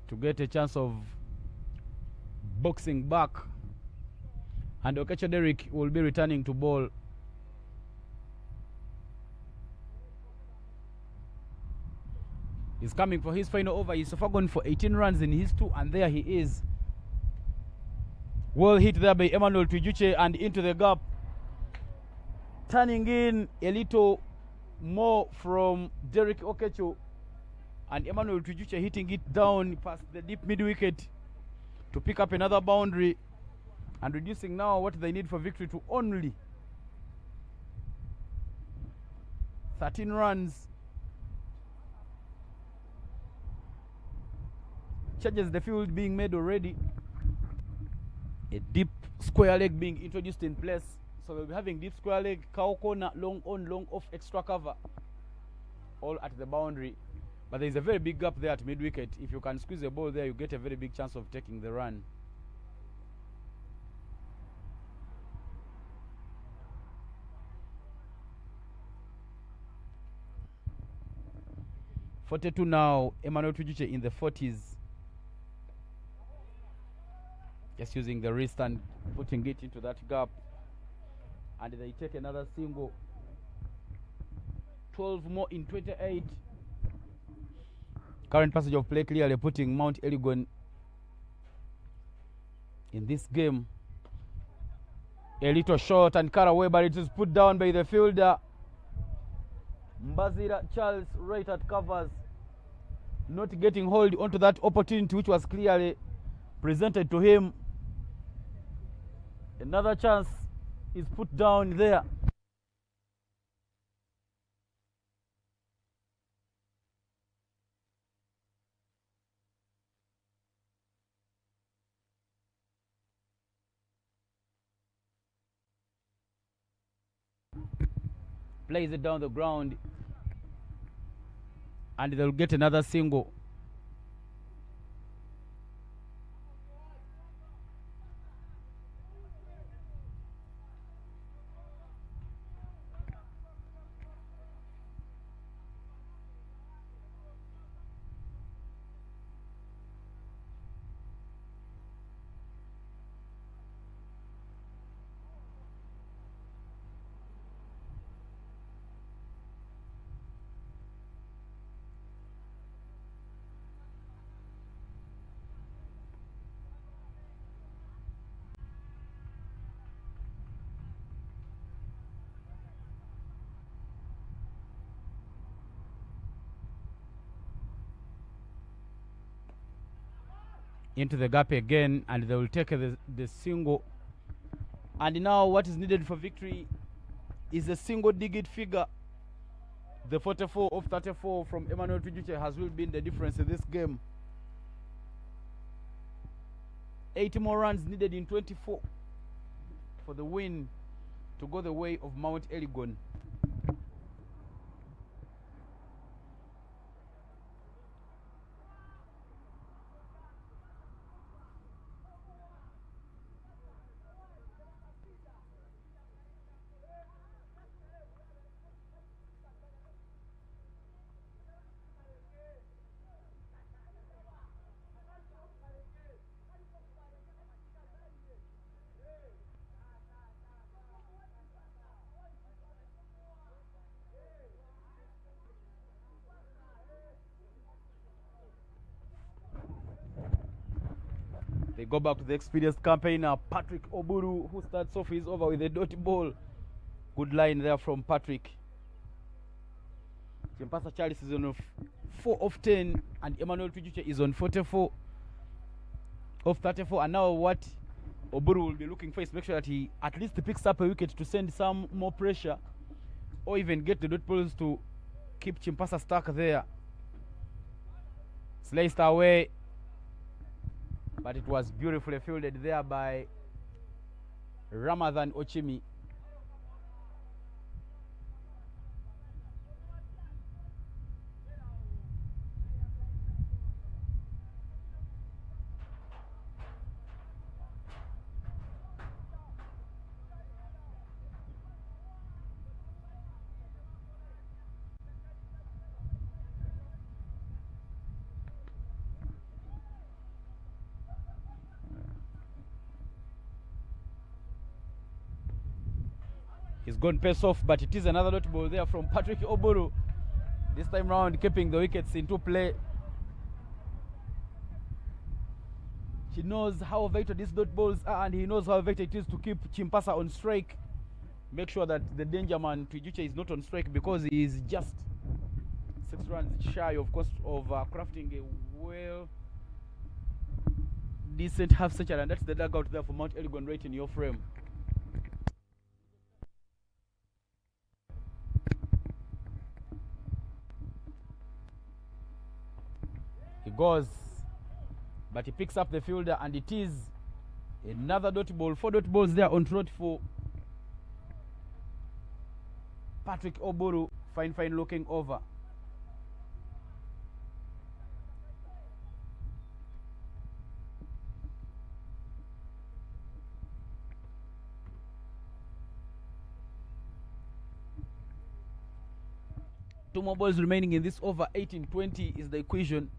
to get a chance of boxing back. And Okecha Derrick will be returning to bowl. He's coming for his final over. He's so far gone for 18 runs in his 2, and there he is. Well hit there by Emmanuel Twijuche and into the gap. Turning in a little more from Derek Okecho, and Emmanuel Twijuche hitting it down past the deep mid wicket to pick up another boundary and reducing now what they need for victory to only 13 runs. Charges the field being made already. A deep square leg being introduced in place. So we'll be having deep square leg, cow corner, long on, long off, extra cover, all at the boundary. But there's a very big gap there at mid wicket. If you can squeeze the ball there, you get a very big chance of taking the run. .42 now, Emmanuel Twijuche in the 40s. Just using the wrist and putting it into that gap. And they take another single. 12 more in 28. Current passage of play clearly putting Mount Elgon in this game. A little short and cut away, but it is put down by the fielder. Mbazira Charles right at covers, not getting hold onto that opportunity which was clearly presented to him. Another chance is put down there. Plays it down the ground. and they'll get another single. Into the gap again, and they will take the single. And now what is needed for victory is a single digit figure. The 44 of 34 from Emmanuel Tujuche has really been the difference in this game. 80 more runs needed in 24 for the win to go the way of Mount Elgon. They go back to the experienced campaigner, Patrick Oburu, who starts off his over with a dot ball. Good line there from Patrick. Chimpasa Charles is on 4 of 10, and Emmanuel Tujuche is on 44 of 34. And now what Oburu will be looking for is make sure that he at least picks up a wicket to send some more pressure, or even get the dot balls to keep Chimpasa stuck there. Sliced away, but it was beautifully fielded there by Ramadhan Ochimi. He's gone pace off, but it is another dot ball there from Patrick Oburu. This time round, keeping the wickets into play. He knows how vital these dot balls are, and he knows how vital it is to keep Chimpasa on strike. Make sure that the danger man Tujuche is not on strike, because he is just 6 runs shy, of course, of crafting a well decent half century, and that's the dugout there for Mount Elgon right in your frame. He goes, but he picks up the fielder, and it is another dot ball. 4 dot balls there on trot for Patrick Oburu. Fine looking over. Two more balls remaining in this over. 18-20 is the equation.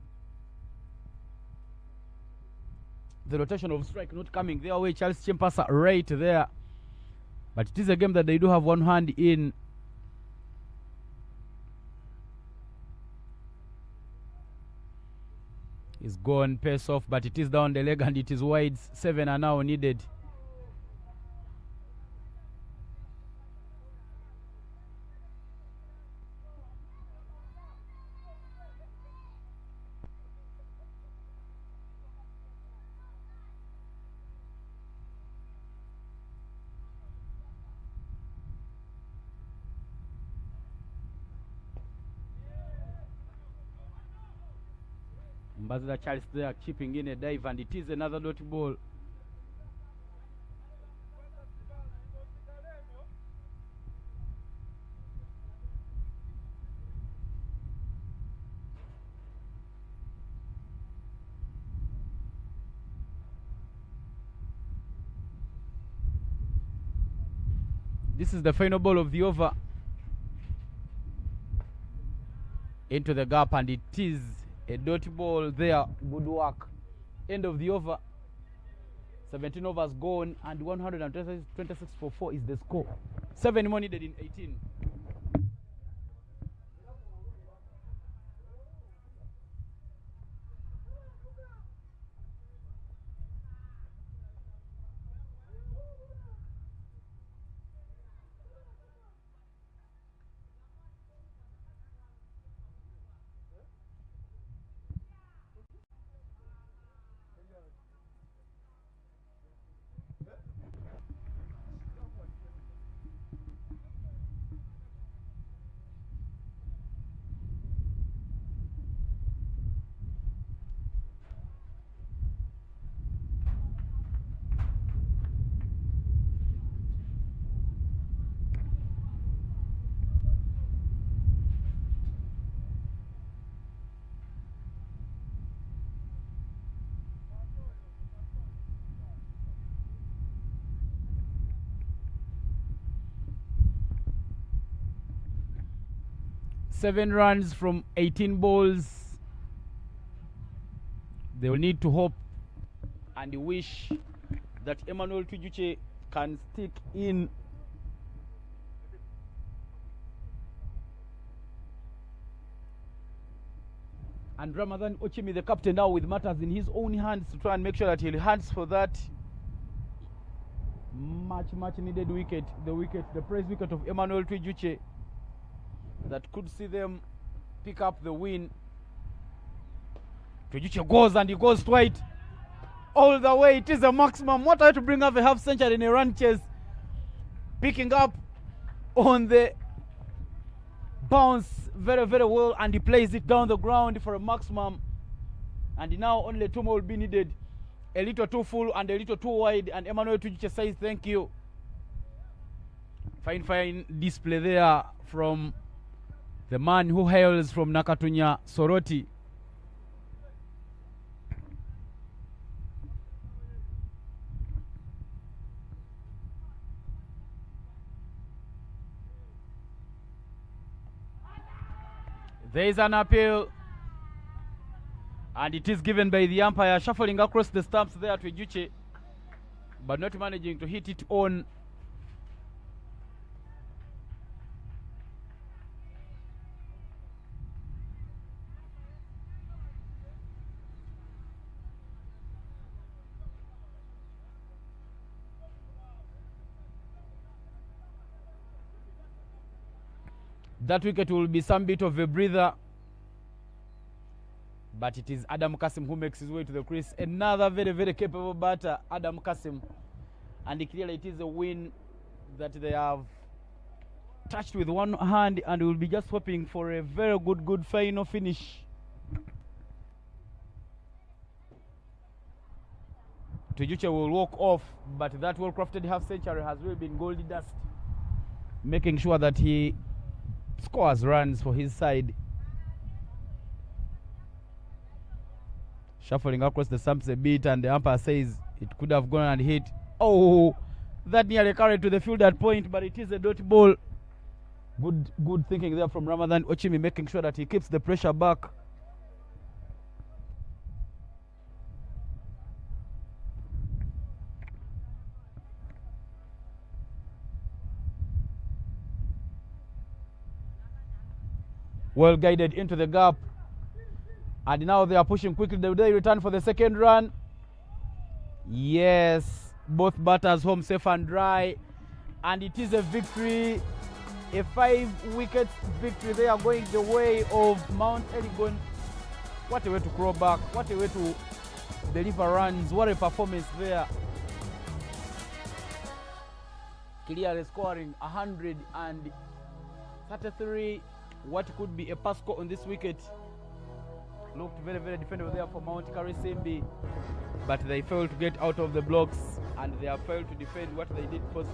The rotation of strike not coming their way. Charles Chimpasa right there, but it is a game that they do have one hand in. He's gone pace off, but it is down the leg and it is wide. 7 are now needed. Mbazila Charles there chipping in a dive, and it is another dot ball. This is the final ball of the over. Into the gap, and it is a dot ball there. Good work. End of the over. 17 overs gone, and 126 for 4 is the score. 7 more needed in 18. Seven runs from 18 balls. They will need to hope and wish that Emmanuel Tujuche can stick in. And Ramadan Ochimi, the captain, now with matters in his own hands to try and make sure that he'll hands for that much needed wicket. The praise wicket of Emmanuel Tujuche that could see them pick up the win. Tujuche goes, and he goes twice all the way. It is a maximum. What are to bring up a half century in a run chase? Picking up on the bounce very well, and he plays it down the ground for a maximum. And now only 2 more will be needed. A little too full and a little too wide, and Emmanuel Tujuche says thank you. Fine display there from the man who hails from Nakatunya, Soroti. There is an appeal, and it is given by the umpire, shuffling across the stumps there to Tujuche, but not managing to hit it on. That wicket will be some bit of a breather, but it is Adam Kasim who makes his way to the crease. Another very capable batter, Adam Kasim, and clearly it is a win that they have touched with one hand, and will be just hoping for a very good final finish. Tujuche will walk off, but that well-crafted half century has really been gold dust, making sure that he scores runs for his side. Shuffling across the stumps a bit, and the umpire says it could have gone and hit. Oh, that nearly carried to the field at point, but it is a dot ball. Good thinking there from Ramadan Ochimi, making sure that he keeps the pressure back. Well guided into the gap, and now they are pushing quickly. They return for the second run. Yes, both batters home safe and dry, and it is a victory, a 5-wicket victory. They are going the way of Mount Elgon. What a way to crawl back, what a way to deliver runs, what a performance there. Clearly scoring 133. What could be a pass score on this wicket. Looked very defendable there for Mt.Karisimbi, but they failed to get out of the blocks, and they have failed to defend what they did first.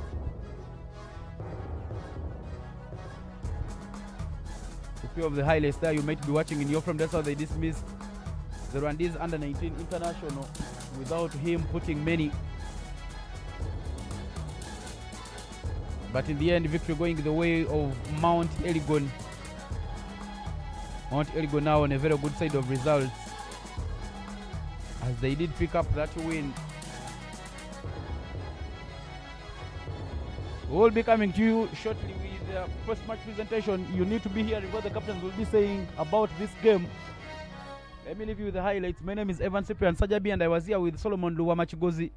A few of the highlights there you might be watching in your frame. That's how they dismissed the Rwandese under-19 international without him putting many. But in the end, victory going the way of Mount Elgon. Mount Elgon now on a very good side of results, as they did pick up that win. We'll be coming to you shortly with post-match presentation. You need to be hearing what the captains will be saying about this game. Let me leave you with the highlights. My name is Evan Cyprian Sajabi, and I was here with Solomon Luwamachigozi.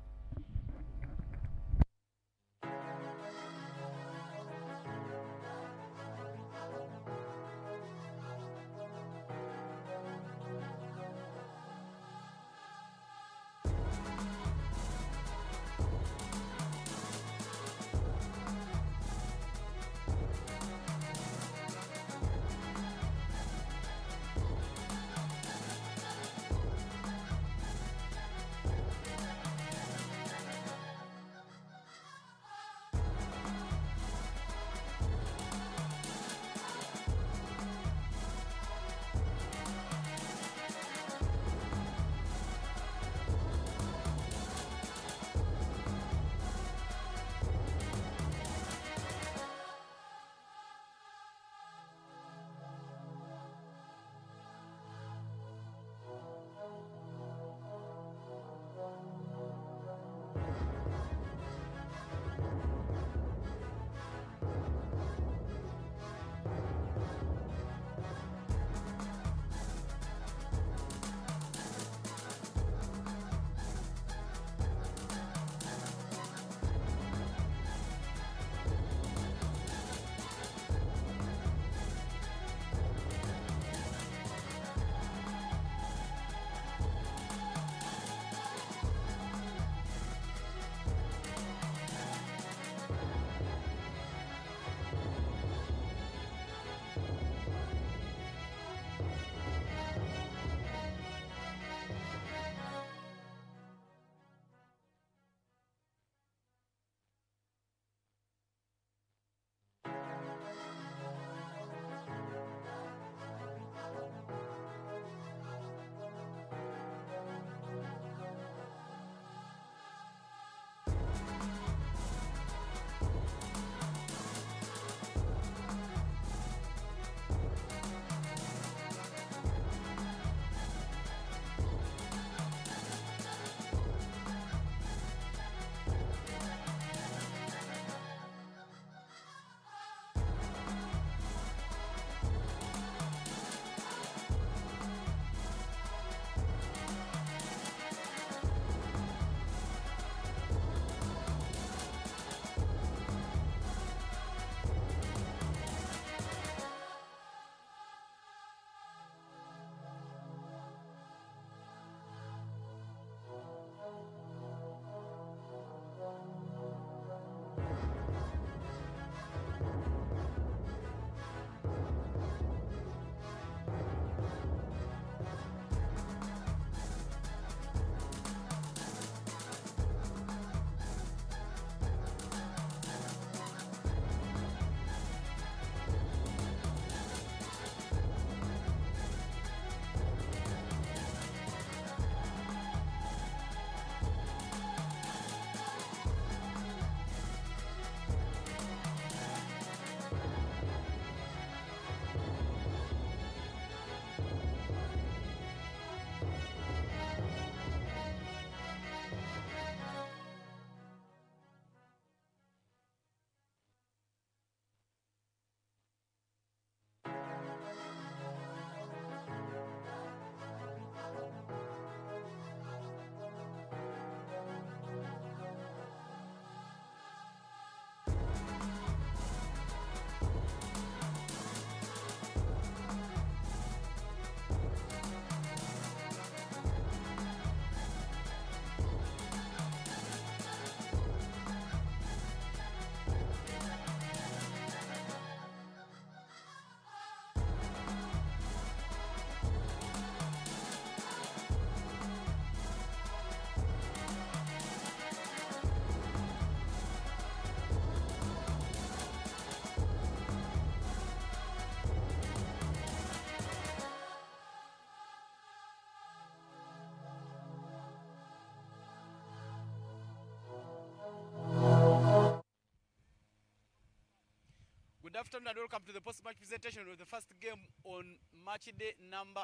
afternoon and welcome to the post-match presentation of the first game on match day number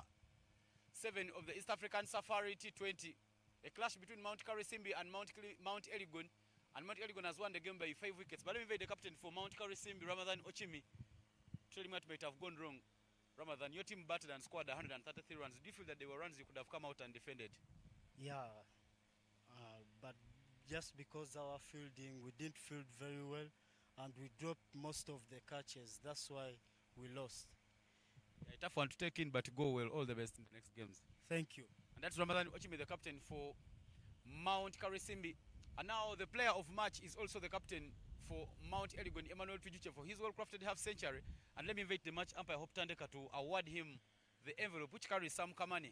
7 of the East African Safari T20. A clash between Mt.Karisimbi and Mount Elgon. And Mount Elgon has won the game by 5 wickets. But let me invite the captain for Mt.Karisimbi, Ramadan Ochimi. Tell him what might have gone wrong. Ramadan, your team batted and scored 133 runs. Do you feel that there were runs you could have come out and defended? Yeah, but just because our fielding, we didn't field very well and we dropped most of the catches. That's why we lost. Yeah, tough one to take in, but go well. All the best in the next games. Thank you. And that's Ramadan Ochimi, the captain for Mt.Karisimbi. And now the player of match is also the captain for Mount Elgon, Emmanuel Tujuche, for his well-crafted half-century. And let me invite the match umpire, Hope Tandeka, to award him the envelope, which carries some Kamani.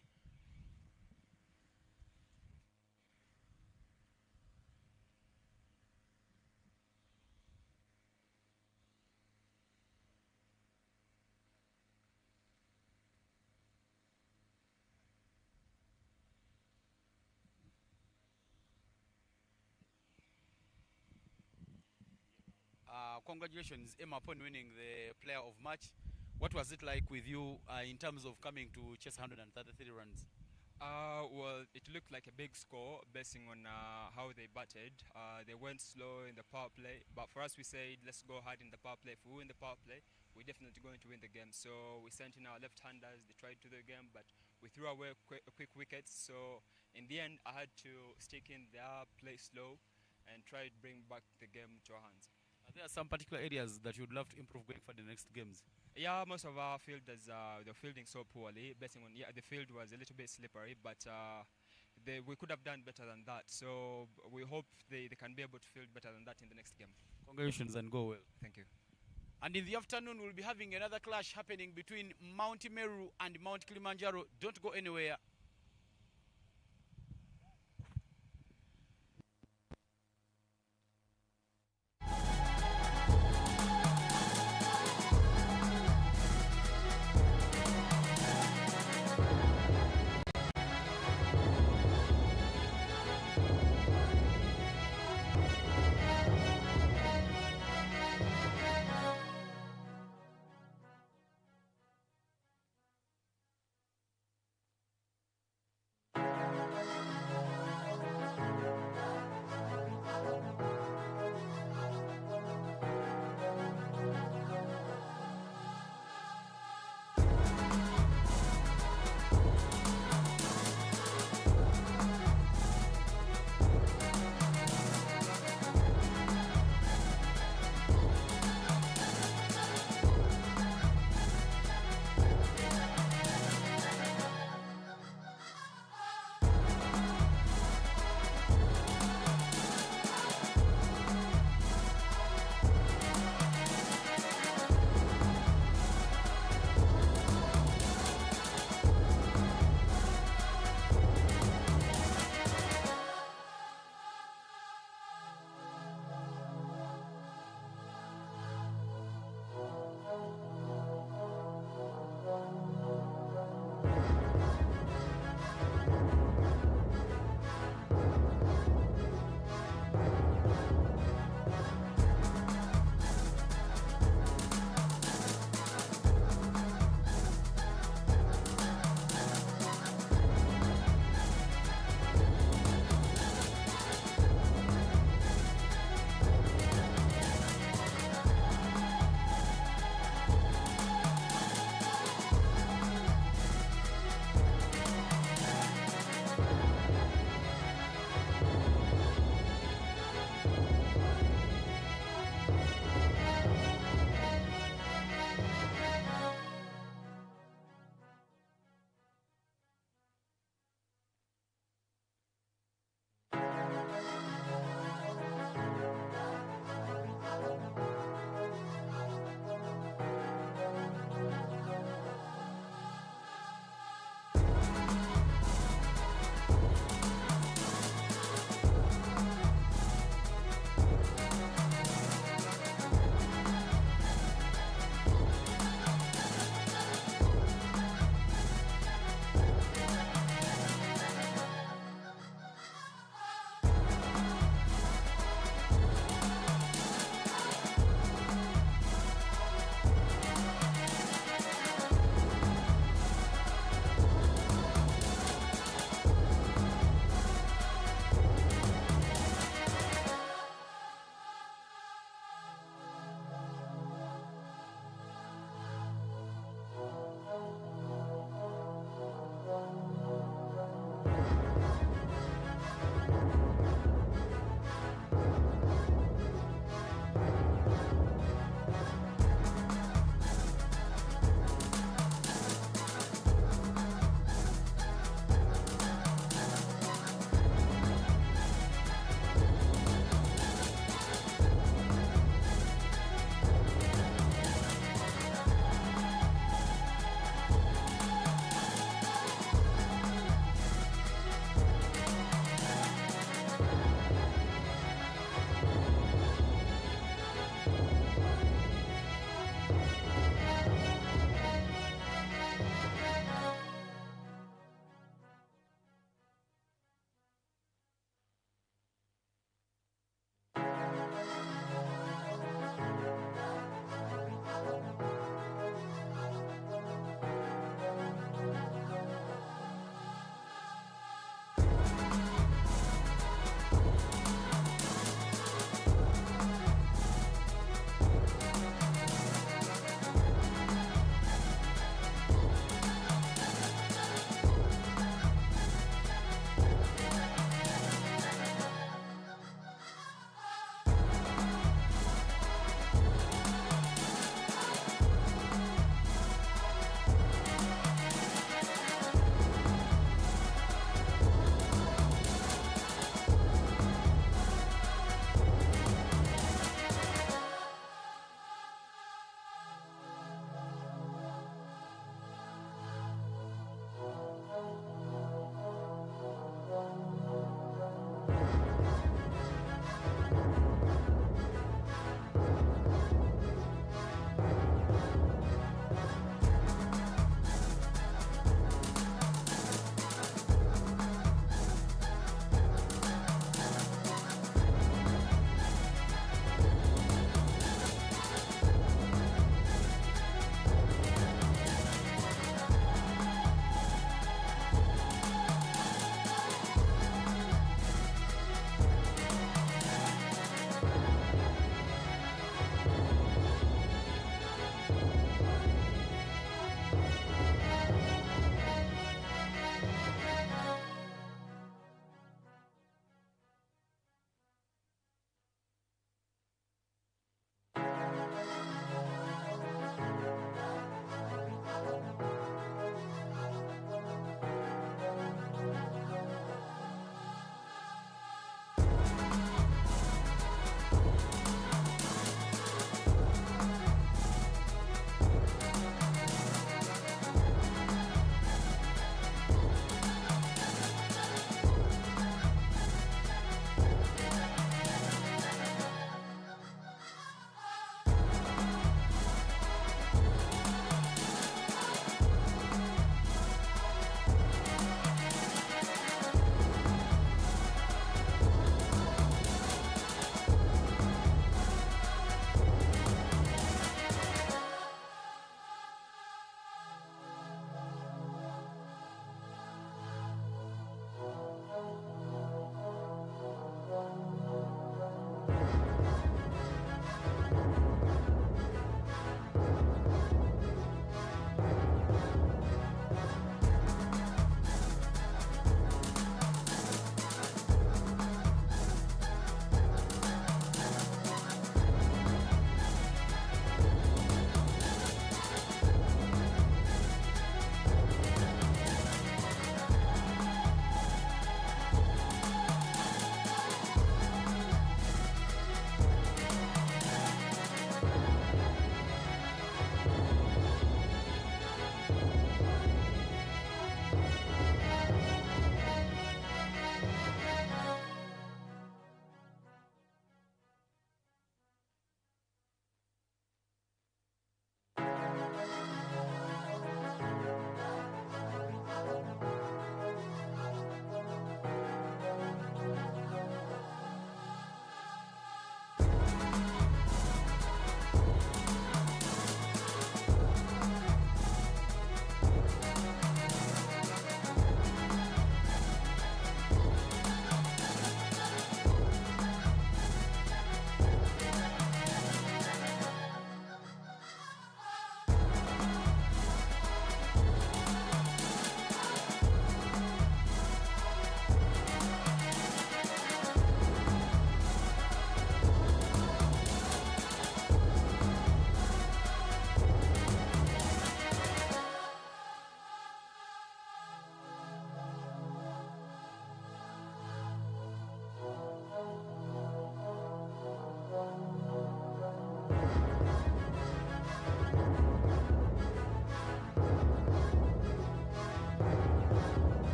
Congratulations, Emma, upon winning the player of match. What was it like with you in terms of coming to chase 133 runs? Well, it looked like a big score basing on how they batted. They went slow in the power play, but for us we said let's go hard in the power play. If we win the power play, we're definitely going to win the game. So we sent in our left-handers, they tried to do the game, but we threw away quick wickets. So in the end, I had to stick in their play slow and try to bring back the game to our hands. Are there some particular areas that you would love to improve going for the next games? Yeah, most of our fielders, they're fielding so poorly. Basing on, the field was a little bit slippery, but we could have done better than that. So we hope they can be able to field better than that in the next game. Congratulations and go well. Thank you. And in the afternoon, we'll be having another clash happening between Mount Meru and Mount Kilimanjaro. Don't go anywhere.